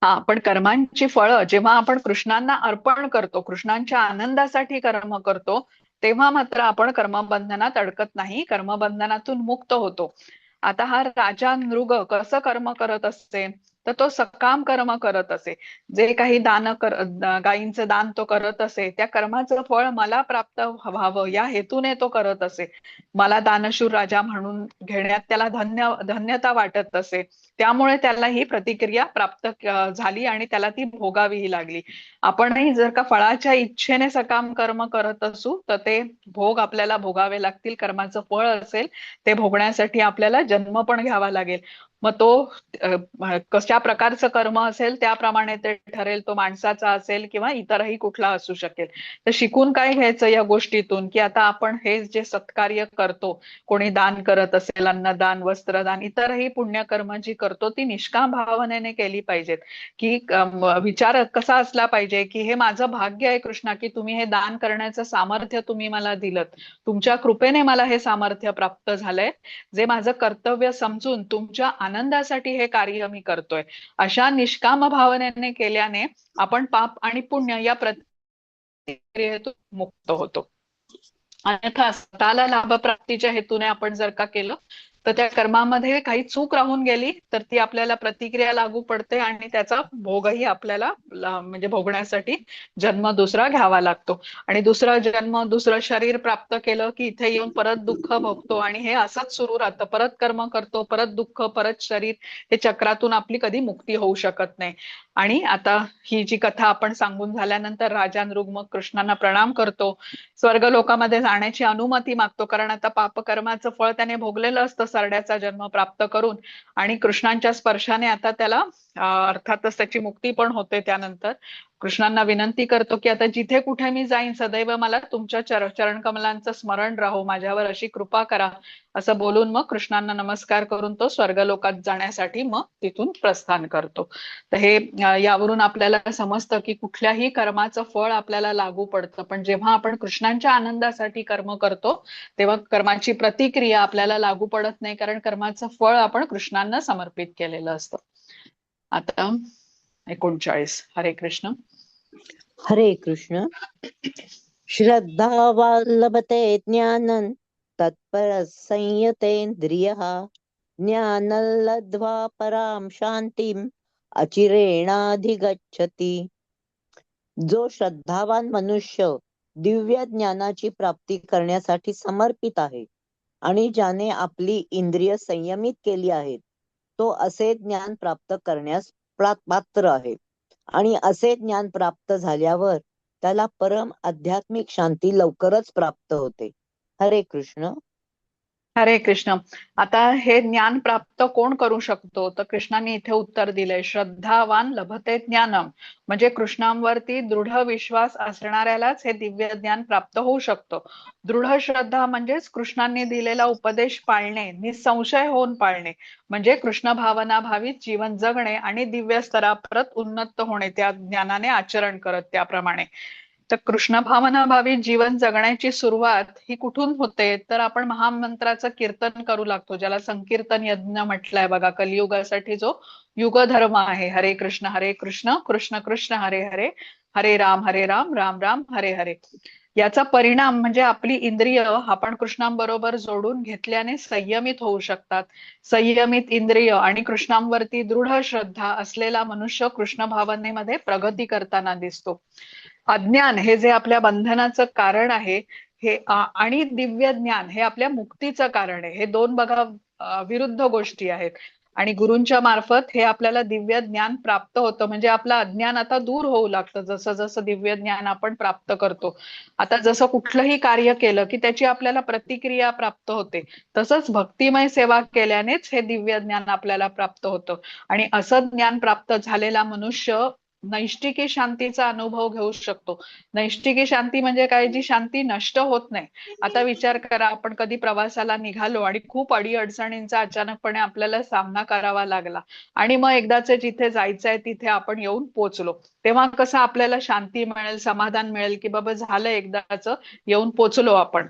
हा, पण कर्मांची फळं जेव्हा आपण कृष्णांना अर्पण करतो, कृष्णांच्या आनंदासाठी कर्म करतो, तेव्हा मात्र आपण कर्मबंधनात अडकत नाही, कर्मबंधनातून मुक्त होतो. आता हा राजा नृग कसं कर्म करत असे, तर तो सकाम कर्म करत असे. जे काही गायींचं दान तो करत असे, त्या कर्माचं फळ मला प्राप्त व्हावं या हेतूने तो करत असे. मला दानशूर राजा म्हणून घेण्यात त्याला धन्यता वाटत असे, त्यामुळे त्याला ही प्रतिक्रिया प्राप्त झाली आणि त्याला ती भोगावीही लागली. आपणही जर का फळाच्या इच्छेने सकाम कर्म करत असू तर ते भोग आपल्याला भोगावे लागतील, कर्माचं फळ असेल ते भोगण्यासाठी आपल्याला जन्म पण घ्यावा लागेल. मग तो कशा प्रकारचं कर्म असेल त्याप्रमाणे ते ठरेल. तो माणसाचा असेल किंवा इतरही कुठला असू शकेल. तर शिकून काय घ्यायचं या गोष्टीतून, की आता आपण हे जे सत्कार्य करतो, कोणी दान करत असेल, अन्नदान, वस्त्रदान, इतरही पुण्यकर्म जी करतो ती निष्काम भावनेने केली पाहिजेत. की विचार कसा असला पाहिजे, की हे माझं भाग्य आहे कृष्णा, की तुम्ही हे दान करण्याचं सामर्थ्य तुम्ही मला दिलं. तुमच्या कृपेने मला हे सामर्थ्य प्राप्त झालंय. जे माझं कर्तव्य समजून तुमच्या आनंदासाठी हे कार्य मी करतोय. अशा निष्काम भावनेने केल्याने आपण पाप आणि पुण्य या प्रतिक्रियेतून मुक्त होतो. अन्यथा स्वतःला लाभप्राप्तीच्या हेतूने आपण जर का केलं तर त्या कर्मामध्ये काही चूक राहून गेली तर ती आपल्याला प्रतिक्रिया लागू पडते आणि त्याचा भोगही आपल्याला म्हणजे भोगण्यासाठी जन्म दुसरा घ्यावा लागतो. आणि दुसरा जन्म, दुसरं शरीर प्राप्त केलं की इथे येऊन परत दुःख भोगतो आणि हे असंच सुरू राहतं. परत कर्म करतो, परत दुःख, परत शरीर. हे चक्रातून आपली कधी मुक्ती होऊ शकत नाही. आणि आता ही जी कथा आपण सांगून झाल्यानंतर राजा नृग मग कृष्णांना प्रणाम करतो, स्वर्ग लोकामध्ये जाण्याची अनुमती मागतो. कारण आता पापकर्माचं फळ त्याने भोगलेलं असतं सरड्याचा जन्म प्राप्त करून. आणि कृष्णांच्या स्पर्शाने आता त्याला अर्थातच त्याची मुक्ती पण होते. त्यानंतर कृष्णांना विनंती करतो की आता जिथे कुठे मी जाईन सदैव मला तुमच्या चरण कमलांचं स्मरण राहो, माझ्यावर अशी कृपा करा. असं बोलून मग कृष्णांना नमस्कार करून तो स्वर्गलोकात जाण्यासाठी मग तिथून प्रस्थान करतो. तर हे यावरून आपल्याला समजतं की कुठल्याही कर्माचं फळ आपल्याला लागू पडतं, पण जेव्हा आपण कृष्णांच्या आनंदासाठी कर्म करतो तेव्हा कर्माची प्रतिक्रिया आपल्याला लागू पडत नाही, कारण कर्माचं फळ आपण कृष्णांना समर्पित केलेलं असतं. आता 39. हरे कृष्ण. हरे कृष्ण. श्रद्धा लभते ज्ञानं तत्पर संयतेन्द्रियः ज्ञानं लब्ध्वा परां शांतिम अचिरेणाधिगच्छति. जो श्रद्धावान मनुष्य दिव्य ज्ञानाची प्राप्ती करण्यासाठी समर्पित आहे आणि ज्याने आपली इंद्रिय संयमित केली आहेत, तो असे ज्ञान प्राप्त करण्यास पात्र आहे. आणि असे ज्ञान प्राप्त झाल्यावर त्याला परम आध्यात्मिक शांती लवकरच प्राप्त होते. हरे कृष्ण. हरे कृष्ण. आता हे ज्ञान प्राप्त कोण करू शकतो, तर कृष्णाने इथे उत्तर दिलंय, श्रद्धावान लभते ज्ञानम. म्हणजे कृष्णांवरती दृढ विश्वास असणाऱ्यालाच हे दिव्य ज्ञान प्राप्त होऊ शकतं. दृढ श्रद्धा म्हणजेच कृष्णांनी दिलेला उपदेश पाळणे, निसंशय होऊन पाळणे, म्हणजे कृष्ण भावना भावित जीवन जगणे आणि दिव्य स्तरापर्यंत उन्नत होणे त्या ज्ञानाने आचरण करत त्याप्रमाणे. तर कृष्ण भावना भावित जीवन जगण्याची सुरुवात ही कुठून होते, तर आपण महामंत्राचं कीर्तन करू लागतो, ज्याला संकीर्तन यज्ञ म्हटलंय बघा. कलियुगासाठी जो युग धर्म आहे, हरे कृष्ण कृष्ण कृष्ण हरे हरे, हरे राम राम राम हरे हरे. याचा परिणाम म्हणजे आपली इंद्रिय आपण कृष्णांबरोबर जोडून घेतल्याने संयमित होऊ शकतात. संयमित इंद्रिय आणि कृष्णांवरती दृढ श्रद्धा असलेला मनुष्य कृष्ण भावनेमध्ये प्रगती करताना दिसतो. अज्ञान हे जे आपल्या बंधनाचं कारण आहे, हे आणि दिव्य ज्ञान हे आपल्या मुक्तीचं कारण आहे. हे दोन बघा विरुद्ध गोष्टी आहेत. आणि गुरूंच्या मार्फत हे आपल्याला दिव्य ज्ञान प्राप्त होतं. म्हणजे आपलं अज्ञान आता दूर होऊ लागतं जसं जसं दिव्य ज्ञान आपण प्राप्त करतो. आता जसं कुठलंही कार्य केलं की त्याची आपल्याला प्रतिक्रिया प्राप्त होते, तसंच भक्तिमय सेवा केल्यानेच हे दिव्य ज्ञान आपल्याला प्राप्त होतं. आणि असं ज्ञान प्राप्त झालेला मनुष्य नैष्टिकी शांतीचा अनुभव घेऊ शकतो. नैष्टिकी शांती म्हणजे काय, जी शांती नष्ट होत नाही. आता विचार करा, आपण कधी प्रवासाला निघालो आणि खूप अडीअडचणींचा अचानकपणे आपल्याला सामना करावा लागला आणि मग एकदाचे जिथे जायचंय तिथे आपण येऊन पोहोचलो, तेव्हा कसं आपल्याला शांती मिळेल, समाधान मिळेल, की बाबा झालं एकदाच येऊन पोहोचलो आपण.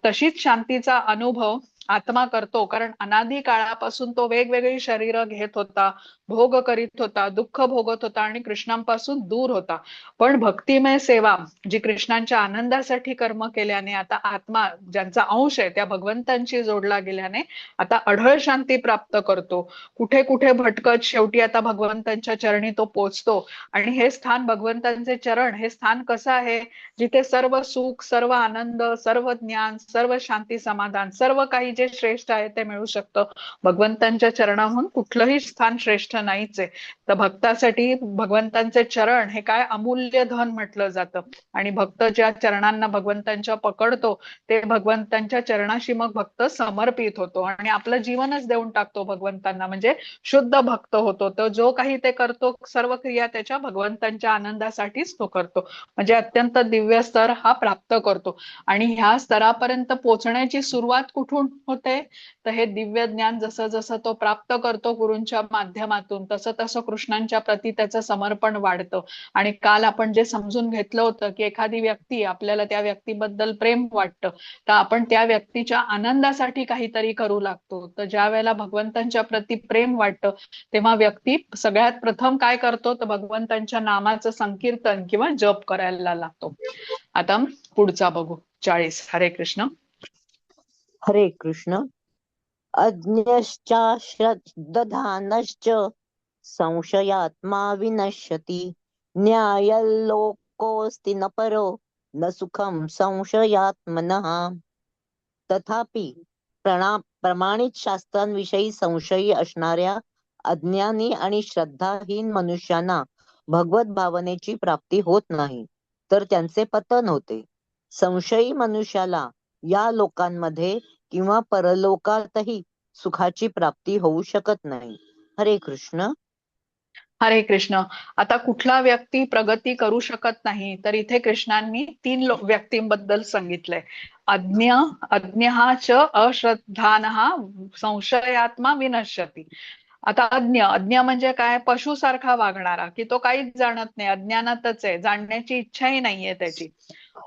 तशीच शांतीचा अनुभव आत्मा करतो, कारण अनादी काळापासून तो वेगवेगळी शरीर घेत होता, भोग करीत होता, दुःख भोगत होता आणि कृष्णांपासून दूर होता. पण भक्तिमय सेवा जी कृष्णांच्या आनंदासाठी कर्म केल्याने आता आत्मा ज्यांचा अंश आहे त्या भगवंतांशी जोडला गेल्याने आता अढळ शांती प्राप्त करतो. कुठे कुठे भटकत शेवटी आता भगवंतांच्या चरणी तो पोचतो. आणि हे स्थान भगवंतांचे चरण हे स्थान कसं आहे, जिथे सर्व सुख, सर्व आनंद, सर्व ज्ञान, सर्व शांती, समाधान, सर्व काही जे श्रेष्ठ आहे ते मिळू शकतं. भगवंतांच्या चरणाहून कुठलंही स्थान श्रेष्ठ नाहीच आहे. तर भक्तासाठी भगवंतांचे चरण हे काय अमूल्य धन म्हटलं जातं. आणि भक्त ज्या चरणांना भगवंतांच्या पकडतो ते भगवंतांच्या चरणाशी मग भक्त समर्पित होतो आणि आपलं जीवनच देऊन टाकतो भगवंतांना, म्हणजे शुद्ध भक्त होतो. तर जो काही ते करतो सर्व क्रिया त्याच्या भगवंतांच्या आनंदासाठीच तो करतो. म्हणजे अत्यंत दिव्य स्तर हा प्राप्त करतो. आणि ह्या स्तरापर्यंत पोहोचण्याची सुरुवात कुठून होते? तर हे दिव्य ज्ञान जसं जसं तो प्राप्त करतो गुरूंच्या माध्यमातून तसं तसं कृष्णांच्या प्रती त्याचं समर्पण वाढतं. आणि काल आपण जे समजून घेतलं होतं की एखादी व्यक्ती, आपल्याला त्या व्यक्तीबद्दल प्रेम वाटतं, तर आपण त्या व्यक्तीच्या आनंदासाठी काहीतरी करू लागतो. तर ज्या वेळेला भगवंतांच्या प्रती प्रेम वाटतं तेव्हा व्यक्ती सगळ्यात प्रथम काय करतो, तर भगवंतांच्या नामाचं संकीर्तन किंवा जप करायला लागतो. आता पुढचा बघू. 40. हरे कृष्ण. हरे कृष्ण. अज्ञश्चाश्रद्दधानश्च संशयात्मा विनश्यति न्यायलोकोऽस्ति न परो न सुखम संशयात्मनः. तथापि प्रमाणित शास्त्रांविषयी संशयी असणाऱ्या अज्ञानी आणि श्रद्धाहीन मनुष्यांना भगवत भावनेची प्राप्ती होत नाही, तर त्यांचे पतन होते. संशयी मनुष्याला या लोकांमध्ये किंवा परलोकातही सुखाची प्राप्ती होऊ शकत नाही. हरे कृष्ण. हरे कृष्ण. आता कुठला व्यक्ती प्रगती करू शकत नाही, तर इथे कृष्णांनी 3 व्यक्तींबद्दल सांगितलंय. अज्ञ अज्ञहा च अश्रद्धानहा संशयात्मा विनश्यति. आता अज्ञ म्हणजे काय? पशुसारखा वागणारा, की तो काहीच जाणत नाही, अज्ञानातच आहे, जाणण्याची इच्छाही नाहीये त्याची.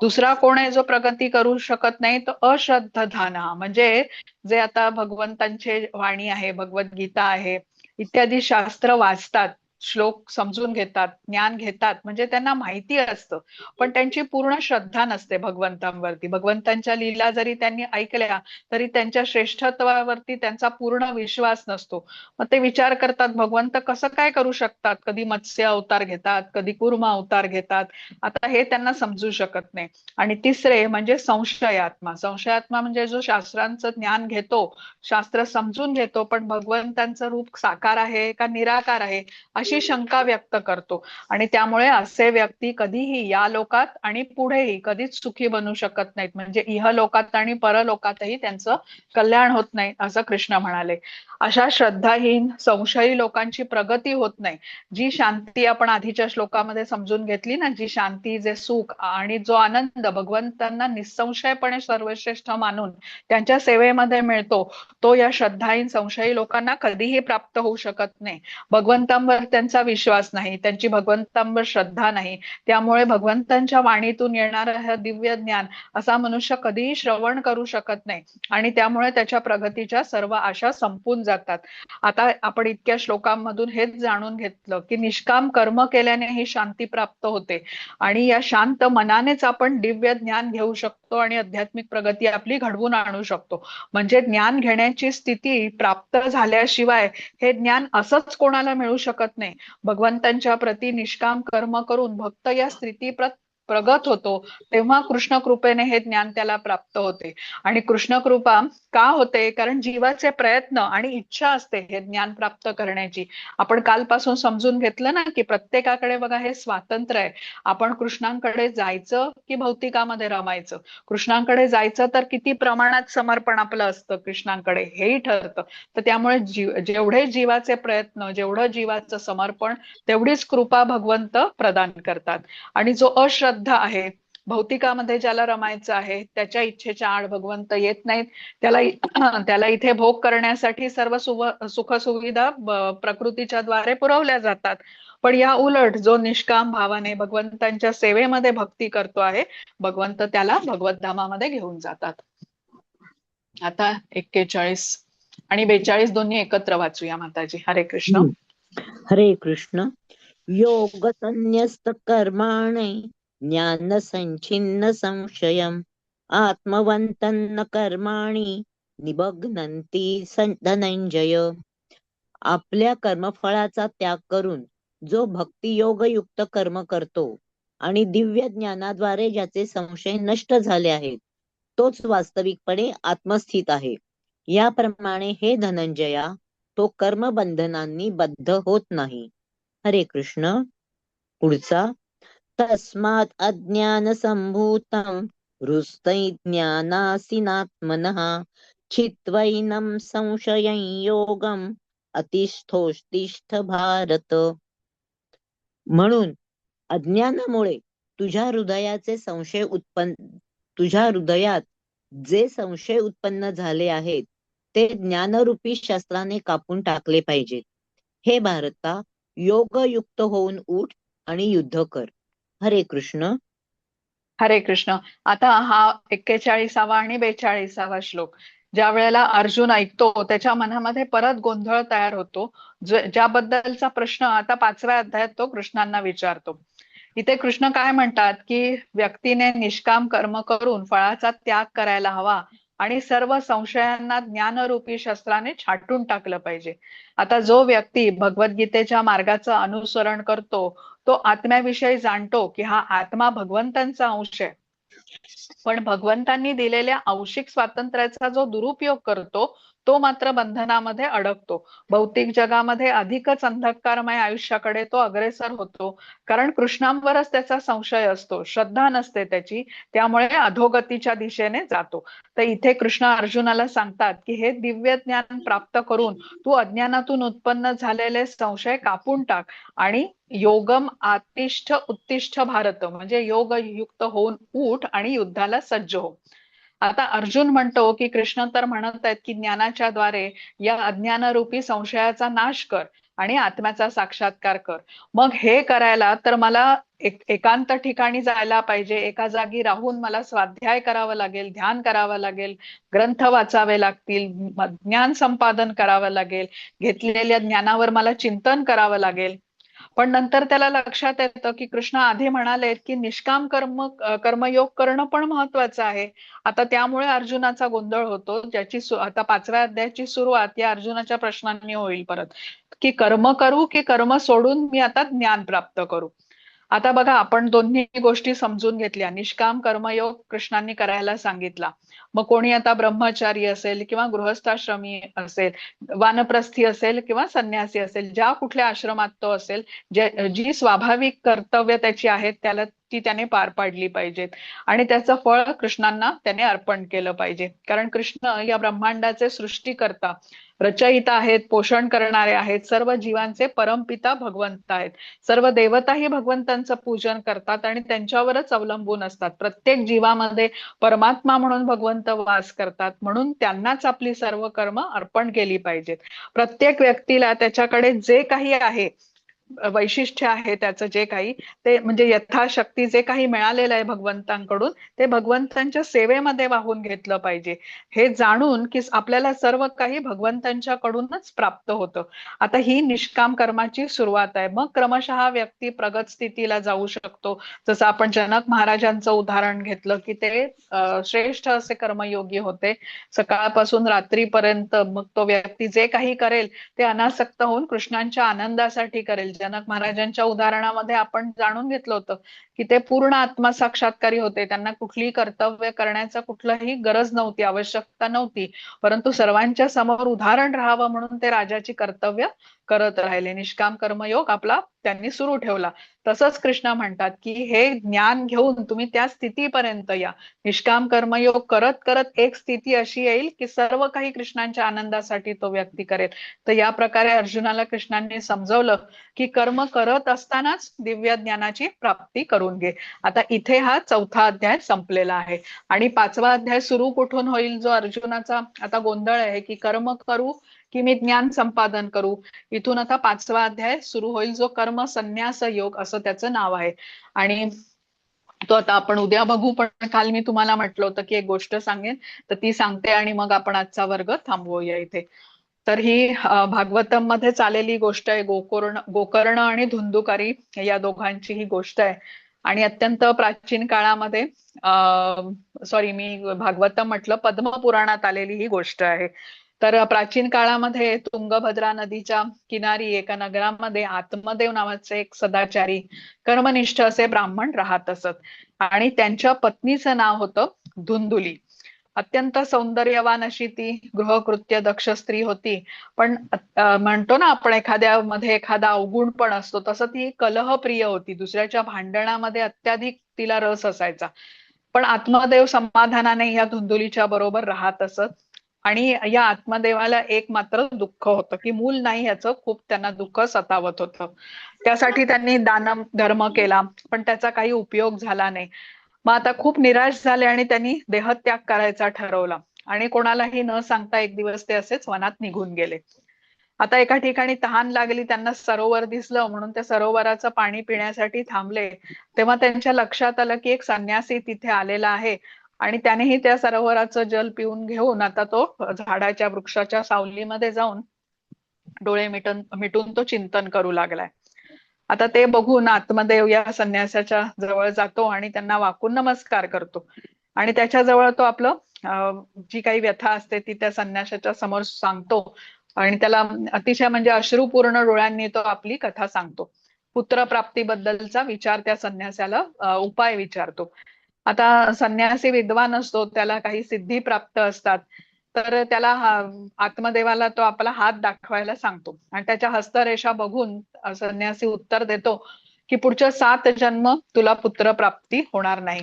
दुसरा कोण आहे जो प्रगती करू शकत नाही? तो अश्रद्धाना, म्हणजे जे आता भगवंतांचे वाणी आहे, भगवद्गीता आहे इत्यादी शास्त्र वाचतात, श्लोक समजून घेतात, ज्ञान घेतात, म्हणजे त्यांना माहिती असतं, पण त्यांची पूर्ण श्रद्धा नसते भगवंतांवरती. भगवंतांच्या लीला जरी त्यांनी ऐकल्या तरी त्यांच्या श्रेष्ठत्वावरती त्यांचा पूर्ण विश्वास नसतो. मग ते विचार करतात भगवंत कसं काय करू शकतात, कधी मत्स्य अवतार घेतात, कधी कूर्म अवतार घेतात, आता हे त्यांना समजू शकत नाही. आणि तिसरे म्हणजे संशयात्मा. संशयात्मा म्हणजे जो शास्त्रांचं ज्ञान घेतो, शास्त्र समजून घेतो, पण भगवंतांचं रूप साकार आहे का निराकार आहे अशी शंका व्यक्त करतो. आणि त्यामुळे असे व्यक्ती कधीही या लोकात आणि पुढेही कधीच सुखी बनू शकत नाहीत, म्हणजे इहलोकात आणि परलोकातही त्यांचं कल्याण होत नाही असं कृष्ण म्हणाले. अशा श्रद्धाहीन संशयी लोकांची प्रगती होत नाही. जी शांती आपण आधीच्या श्लोकामध्ये समजून घेतली ना, जी शांती, जे सुख आणि जो आनंद भगवंतांना निसंशयपणे सर्वश्रेष्ठ मानून त्यांच्या सेवेमध्ये मिळतो, तो या श्रद्धाहीन संशयी लोकांना कधीही प्राप्त होऊ शकत नाही. भगवंतांवर त्यांचा विश्वास नाही, त्यांची भगवंतांवर श्रद्धा नाही, त्यामुळे भगवंतांच्या वाणीतून येणारं हे दिव्य ज्ञान असा मनुष्य कधीही श्रवण करू शकत नाही आणि त्यामुळे त्याच्या प्रगतीच्या सर्व आशा संपून जातात. आता आपण इतक्या श्लोकांमधून हेच जाणून घेतलं की निष्काम कर्म केल्याने ही शांती प्राप्त होते आणि या शांत मनानेच आपण दिव्य ज्ञान घेऊ शकतो आणि आध्यात्मिक प्रगती आपली घडवून आणू शकतो. म्हणजे ज्ञान घेण्याची स्थिती प्राप्त झाल्याशिवाय हे ज्ञान असंच कोणाला मिळू शकत नाही. भगवंतांच्या प्रती निष्काम कर्म करून भक्त या स्थिती प्रगत होतो, तेव्हा कृष्ण कृपेने हे ज्ञान त्याला प्राप्त होते. आणि कृष्ण कृपा का होते? कारण जीवाचे प्रयत्न आणि इच्छा असते हे ज्ञान प्राप्त करण्याची. आपण कालपासून समजून घेतलं ना की प्रत्येकाकडे बघा हे स्वातंत्र्य आहे, आपण कृष्णांकडे जायचं की भौतिकामध्ये रमायचं. कृष्णांकडे जायचं तर किती प्रमाणात समर्पण आपलं असतं कृष्णांकडे हेही ठरतं. तर त्यामुळे जेवढे जीवाचे प्रयत्न, जेवढं जीवाचं समर्पण, तेवढीच कृपा भगवंत प्रदान करतात. आणि जो अश्रद्धा आहे, भौतिकामध्ये ज्याला रमायचं आहे, त्याच्या इच्छेच्या आड भगवंत येत नाहीत. त्याला त्याला इथे भोग करण्यासाठी सर्व सुख सुविधा प्रकृतीच्या द्वारे पुरवल्या जातात. पण या उलट जो निष्काम भावाने भगवंतांच्या सेवेमध्ये भक्ती करतो आहे, भगवंत त्याला भगवत धामामध्ये घेऊन जातात. आता 41 आणि 42 दोन्ही एकत्र वाचूया माताजी. हरे कृष्ण. हरे कृष्ण. योग संन्यस्त कर्माणि ज्ञान संचिन्न संशयम आत्मवंतन्न कर्माणि निबघ्नन्ति धनंजय. आपल्या कर्मफळाचा त्याग करून जो भक्तियोग युक्त कर्म करतो आणि दिव्य ज्ञानाद्वारे ज्याचे संशय नष्ट झाले आहेत, तोच वास्तविकपणे आत्मस्थित आहे. याप्रमाणे हे धनंजया, तो कर्मबंधनांनी बद्ध होत नाही. हरे कृष्ण. पुढचा. तस्मात् अज्ञान संभूतं हृस्तै ज्ञानासीनात्मनः चित्वैनं संशयं योगम अतिष्ठोत्तिष्ठ भारत. म्हणून अज्ञानामुळे तुझ्या हृदयात जे संशय उत्पन्न झाले आहेत ते ज्ञानरूपी शस्त्राने कापून टाकले पाहिजेत. हे भारता, योगयुक्त होऊन उठ आणि युद्ध कर. हरे कृष्ण. हरे कृष्ण. आता हा 41वा आणि 42वा श्लोक. ज्या वेळेला अर्जुन ऐकतो त्याच्या मनामध्ये परत गोंधळ तयार होतो. ज्याबद्दलचा प्रश्न आता 5व्या अध्यायात तो कृष्णांना विचारतो. इथे कृष्ण काय म्हणतात की व्यक्तीने निष्काम कर्म करून फळाचा त्याग करायला हवा आणि सर्व संशयांना ज्ञानरूपी शस्त्राने छाटून टाकलं पाहिजे. आता जो व्यक्ती भगवद्गीतेच्या मार्गाचं अनुसरण करतो तो आत्म्याविषयी जाणतो की हा आत्मा भगवंतांचा अंश आहे, पण भगवंतांनी दिलेल्या आंशिक स्वातंत्र्याचा जो दुरुपयोग करतो तो मात्र बंधनामध्ये अडकतो. भौतिक जगामध्ये अधिकच अंधकारमय आयुष्याकडे तो अग्रेसर होतो, कारण कृष्णांवरच त्याचा संशय असतो, श्रद्धा नसते त्याची, त्यामुळे अधोगतीच्या दिशेने जातो. तर इथे कृष्ण अर्जुनाला सांगतात की हे दिव्य ज्ञान प्राप्त करून तू अज्ञानातून उत्पन्न झालेले संशय कापून टाक आणि योगम आतिष्ठ उत्तिष्ठ भारत, म्हणजे योग युक्त होऊन उठ आणि युद्धाला सज्ज हो. आता अर्जुन म्हणतो की कृष्ण तर म्हणत आहेत की ज्ञानाच्या द्वारे या अज्ञानरूपी संशयाचा नाश कर आणि आत्म्याचा साक्षात्कार कर. मग हे करायला तर मला एकांत ठिकाणी जायला पाहिजे, एका जागी राहून मला स्वाध्याय करावं लागेल, ध्यान करावं लागेल, ग्रंथ वाचावे लागतील, ज्ञान संपादन करावं लागेल, घेतलेल्या ज्ञानावर मला चिंतन करावं लागेल. पण नंतर त्याला लक्षात येतं की कृष्ण आधी म्हणाले की निष्काम कर्मयोग करणं पण महत्वाचं आहे. आता त्यामुळे अर्जुनाचा गोंधळ होतो, ज्याची आता 5व्या अध्यायाची सुरुवात या अर्जुनाच्या प्रश्नांनी होईल परत, की कर्म करू की कर्म सोडून मी आता ज्ञान प्राप्त करू. आता बघा, आपण दोन्ही गोष्टी समजून घेतल्या. निष्काम कर्मयोग कृष्णांनी करायला सांगितला. मग कोणी आता ब्रह्मचारी असेल किंवा गृहस्थाश्रमी असेल, वानप्रस्थी असेल किंवा संन्यासी असेल, ज्या कुठल्या आश्रमात तो असेल, जी स्वाभाविक कर्तव्य त्याची आहेत त्याला ती त्याने पार पाडली पाहिजेत आणि त्याचं फळ कृष्णांना त्याने अर्पण केलं पाहिजे. कारण कृष्ण या ब्रह्मांडाचे सृष्टीकर्ता, रचयिता आहेत, पोषण करणारे आहेत, सर्व जीवांचे परमपिता भगवंत आहेत. सर्व देवताही भगवंतांचं पूजन करतात आणि त्यांच्यावरच अवलंबून असतात. प्रत्येक जीवामध्ये परमात्मा म्हणून भगवंत वास करतात, म्हणून त्यांनाच आपली सर्व कर्म अर्पण केली पाहिजेत. प्रत्येक व्यक्तीला त्याच्याकडे जे काही आहे, वैशिष्ट्य आहे त्याचं, जे काही ते म्हणजे यथाशक्ती जे काही मिळालेलं आहे भगवंतांकडून ते भगवंतांच्या सेवेमध्ये वाहून घेतलं पाहिजे. हे जाणून की आपल्याला सर्व काही भगवंतांच्याकडूनच प्राप्त होतं. आता ही निष्काम कर्माची सुरुवात आहे. मग क्रमशः व्यक्ती प्रगत स्थितीला जाऊ शकतो. जसं आपण जनक महाराजांचं उदाहरण घेतलं की ते श्रेष्ठ असे कर्मयोगी होते. सकाळपासून रात्रीपर्यंत मग तो व्यक्ती जे काही करेल ते अनासक्त होऊन कृष्णांच्या आनंदासाठी करेल. जनक महाराजांच्या उदाहरणामध्ये आपण जाणून घेतलं होतं की ते पूर्ण आत्मसाक्षात्कारी होते. त्यांना कुठलीही कर्तव्य करण्याचा कुठलाही गरज नव्हती, आवश्यकता नव्हती, परंतु सर्वांच्या समोर उदाहरण राहावं म्हणून ते राजाची कर्तव्य करत राहिले. निष्काम कर्मयोग आपला त्यांनी सुरू ठेवला. तसंच कृष्ण म्हणतात की हे ज्ञान घेऊन तुम्ही त्या स्थितीपर्यंत या. निष्काम कर्मयोग करत करत एक स्थिती अशी येईल की सर्व काही कृष्णांच्या आनंदासाठी तो व्यक्ती करेल. तर या प्रकारे अर्जुनाला कृष्णांनी समजवलं की कर्म करत असतानाच दिव्य ज्ञानाची प्राप्ती करून घे. आता इथे हा 4था अध्याय संपलेला आहे आणि 5वा अध्याय सुरू कुठून होईल, जो अर्जुनाचा आता गोंधळ आहे की कर्म करू की मी ज्ञान संपादन करू. इथून आता 5वा अध्याय सुरू होईल, जो कर्म संन्यास योग असं त्याचं नाव आहे. आणि तो आता आपण उद्या बघू, पण काल मी तुम्हाला म्हटलं होतं की एक गोष्ट सांगेन, तर ती सांगते आणि मग आपण आजचा वर्ग थांबवूया इथे. तर ही भागवतम मध्ये चालेली गोष्ट आहे. गोकर्ण आणि धुंदुकारी या दोघांची ही गोष्ट आहे आणि अत्यंत प्राचीन काळामध्ये सॉरी मी भागवतम म्हटलं, पद्मपुराणात आलेली ही गोष्ट आहे. तर प्राचीन काळामध्ये तुंगभद्रा नदीच्या किनारी एका नगरामध्ये आत्मदेव नावाचे एक सदाचारी कर्मनिष्ठ असे ब्राह्मण राहत असत आणि त्यांच्या पत्नीचं नाव होतं धुंदुली. अत्यंत सौंदर्यवान अशी ती गृहकृत्य दक्ष स्त्री होती. पण म्हणतो ना आपण एखाद्यामध्ये एखादा अवगुण पण असतो, तसं ती कलहप्रिय होती. दुसऱ्याच्या भांडणामध्ये अत्याधिक तिला रस असायचा. पण आत्मदेव समाधानाने या धुंदुलीच्या बरोबर राहत असत. आणि या आत्मदेवाला एक मात्र दुःख होतं की मूल नाही, याचं खूप त्यांना दुःख सतावत होतं. त्यासाठी त्यांनी दान धर्म केला, पण त्याचा काही उपयोग झाला नाही. मग आता खूप निराश झाले आणि त्यांनी देहत्याग करायचा ठरवला. आणि कोणालाही न सांगता एक दिवस ते असेच वनात निघून गेले. आता एका ठिकाणी तहान लागली, त्यांना सरोवर दिसलं म्हणून त्या सरोवराचं पाणी पिण्यासाठी थांबले. तेव्हा त्यांच्या लक्षात आलं की एक संन्यासी तिथे आलेला आहे. आणि त्यानेही त्या सरोवराचं जल पिऊन घेऊन आता तो झाडाच्या वृक्षाच्या सावलीमध्ये जाऊन डोळे मिटून मिटून तो चिंतन करू लागलाय. आता ते बघून आत्मदेव या संन्यासाच्या जवळ जातो आणि त्यांना वाकून नमस्कार करतो. आणि त्याच्या जवळ तो आपलं जी काही व्यथा असते ती त्या संन्यासाच्या समोर सांगतो. आणि त्याला अतिशय म्हणजे अश्रुपूर्ण डोळ्यांनी तो आपली कथा सांगतो. पुत्रप्राप्तीबद्दलचा विचार त्या संन्यासाला उपाय विचारतो. आता संन्यासी विद्वान असतो, त्याला काही सिद्धी प्राप्त असतात. तर त्याला आत्मदेवाला तो आपला हात दाखवायला सांगतो आणि त्याच्या हस्तरेषा बघून संन्यासी उत्तर देतो की पुढच्या 7 जन्म तुला पुत्र प्राप्ती होणार नाही.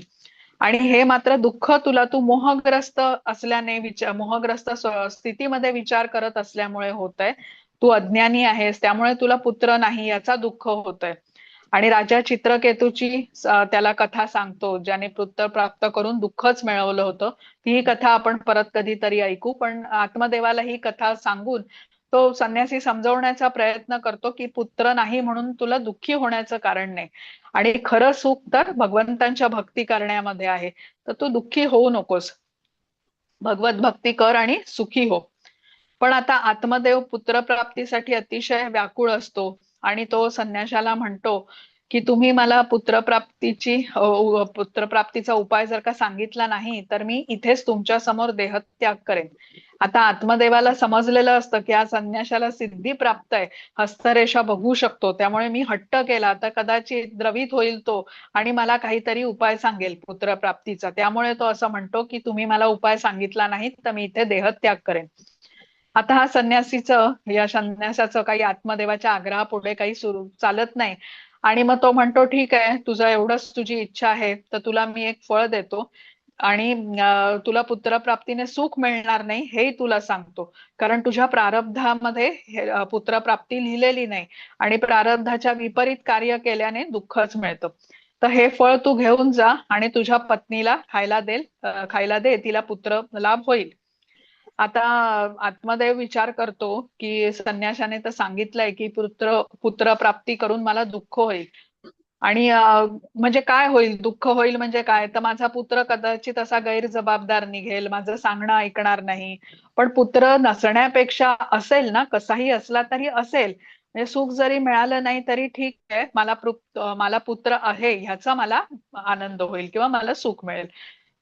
आणि हे मात्र दुःख तुला तू मोहग्रस्त असल्याने मोहग्रस्त स्थितीमध्ये विचार करत असल्यामुळे होतंय. तू अज्ञानी आहेस, त्यामुळे तुला पुत्र नाही याचा दुःख होतोय. आणि राजा चित्रकेतूची त्याला कथा सांगतो, ज्याने पुत्र प्राप्त करून दुःखच मिळवलं होतं. ती कथा आपण परत कधीतरी ऐकू. पण आत्मदेवाला ही कथा सांगून तो संन्यासी समजवण्याचा प्रयत्न करतो की पुत्र नाही म्हणून तुला दुःखी होण्याचं कारण नाही. आणि खरं सुख तर भगवंतांच्या भक्ती करण्यामध्ये आहे. तर तू दुःखी होऊ नकोस, भगवत भक्ती कर आणि सुखी हो. पण आता आत्मदेव पुत्रप्राप्तीसाठी अतिशय व्याकुळ असतो. आणि तो संन्याशाला म्हणतो की तुम्ही मला पुत्रप्राप्तीचा उपाय जर का सांगितला नाही तर मी इथेच तुमच्या समोर देहत्याग करेन. आता आत्मदेवाला समजलेलं असतं की या संन्याशाला सिद्धी प्राप्त आहे, हस्तरेषा बघू शकतो, त्यामुळे मी हट्ट केला तर कदाचित द्रवित होईल तो आणि मला काहीतरी उपाय सांगेल पुत्रप्राप्तीचा. त्यामुळे तो असं म्हणतो की तुम्ही मला उपाय सांगितला नाही तर मी इथे देहत्याग करेन. आता हा या संन्यासाचं काही आत्मदेवाच्या आग्रहापुढे काही सुरू चालत नाही. आणि मग तो म्हणतो ठीक आहे, तुझं एवढंच तुझी इच्छा आहे तर तुला मी एक फळ देतो. आणि तुला पुत्रप्राप्तीने सुख मिळणार नाही हेही तुला सांगतो. कारण तुझ्या प्रारब्धामध्ये पुत्रप्राप्ती लिहिलेली नाही. आणि प्रारब्धाच्या विपरीत कार्य केल्याने दुःखच मिळतं. तर हे फळ तू घेऊन जा आणि तुझ्या पत्नीला खायला दे, तिला पुत्र लाभ होईल. आता आत्मदेव विचार करतो की संन्याशाने तर सांगितलंय की पुत्र प्राप्ती करून मला दुःख होईल. आणि म्हणजे काय होईल, दुःख होईल म्हणजे काय, तर माझा पुत्र कदाचित असा गैरजबाबदार निघेल, माझं सांगणं ऐकणार नाही. पण पुत्र नसण्यापेक्षा असेल ना, कसाही असला तरी असेल, म्हणजे सुख जरी मिळालं नाही तरी ठीक आहे, मला पुत्र आहे ह्याचा मला आनंद होईल किंवा मला सुख मिळेल.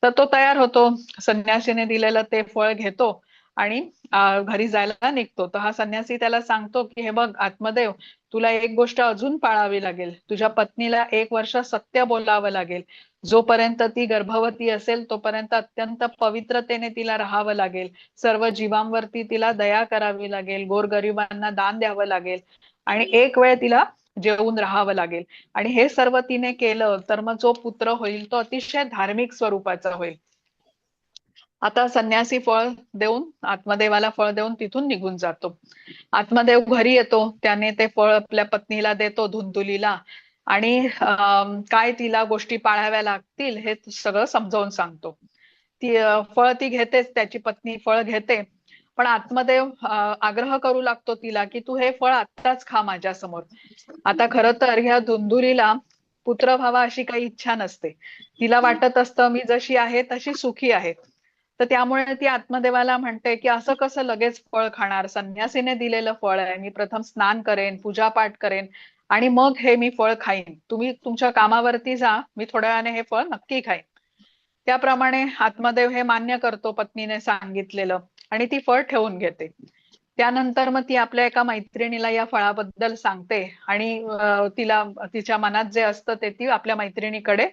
तर तो तयार होतो, संन्यासीने दिलेलं ते फळ घेतो आणि घरी जायला निघतो. तर हा संन्यासी त्याला सांगतो की हे बघ आत्मदेव, तुला एक गोष्ट अजून पाळावी लागेल. तुझ्या पत्नीला 1 वर्ष सत्य बोलावं लागेल. जोपर्यंत ती गर्भवती असेल तोपर्यंत अत्यंत पवित्रतेने तिला राहावं लागेल. सर्व जीवांवरती तिला दया करावी लागेल, गोरगरिबांना दान द्यावं लागेल आणि एक वेळ तिला जेवून राहावं लागेल. आणि हे सर्व तिने केलं तर मग जो पुत्र होईल तो अतिशय धार्मिक स्वरूपाचा होईल. आता संन्यासी आत्मदेवाला फळ देऊन तिथून निघून जातो. आत्मदेव घरी येतो, त्याने ते फळ आपल्या पत्नीला देतो, धुंदुलीला. आणि काय तिला गोष्टी पाळाव्या लागतील हे सगळं समजावून सांगतो. फळ ती घेतेच, त्याची पत्नी फळ घेते. पण आत्मदेव आग्रह करू लागतो तिला की तू हे फळ आत्ताच खा माझ्या समोर. आता खरं तर ह्या धुंदुलीला पुत्र व्हावा अशी काही इच्छा नसते. तिला वाटत असतं मी जशी आहे तशी सुखी आहे. तर त्यामुळे ती आत्मदेवाला म्हणते की असं कसं लगेच फळ खाणार, संन्यासीने दिलेलं फळ आहे, मी प्रथम स्नान करेन, पूजापाठ करेन आणि मग हे मी फळ खाईन. तुम्ही तुमच्या कामावरती जा, मी थोड्या वेळाने हे फळ नक्की खाईन. त्याप्रमाणे आत्मदेव हे मान्य करतो पत्नीने सांगितलेलं आणि ती फळ ठेवून घेते. त्यानंतर मग ती आपल्या एका मैत्रिणीला या फळाबद्दल सांगते आणि तिला तिच्या मनात जे असतं ते ती आपल्या मैत्रिणीकडे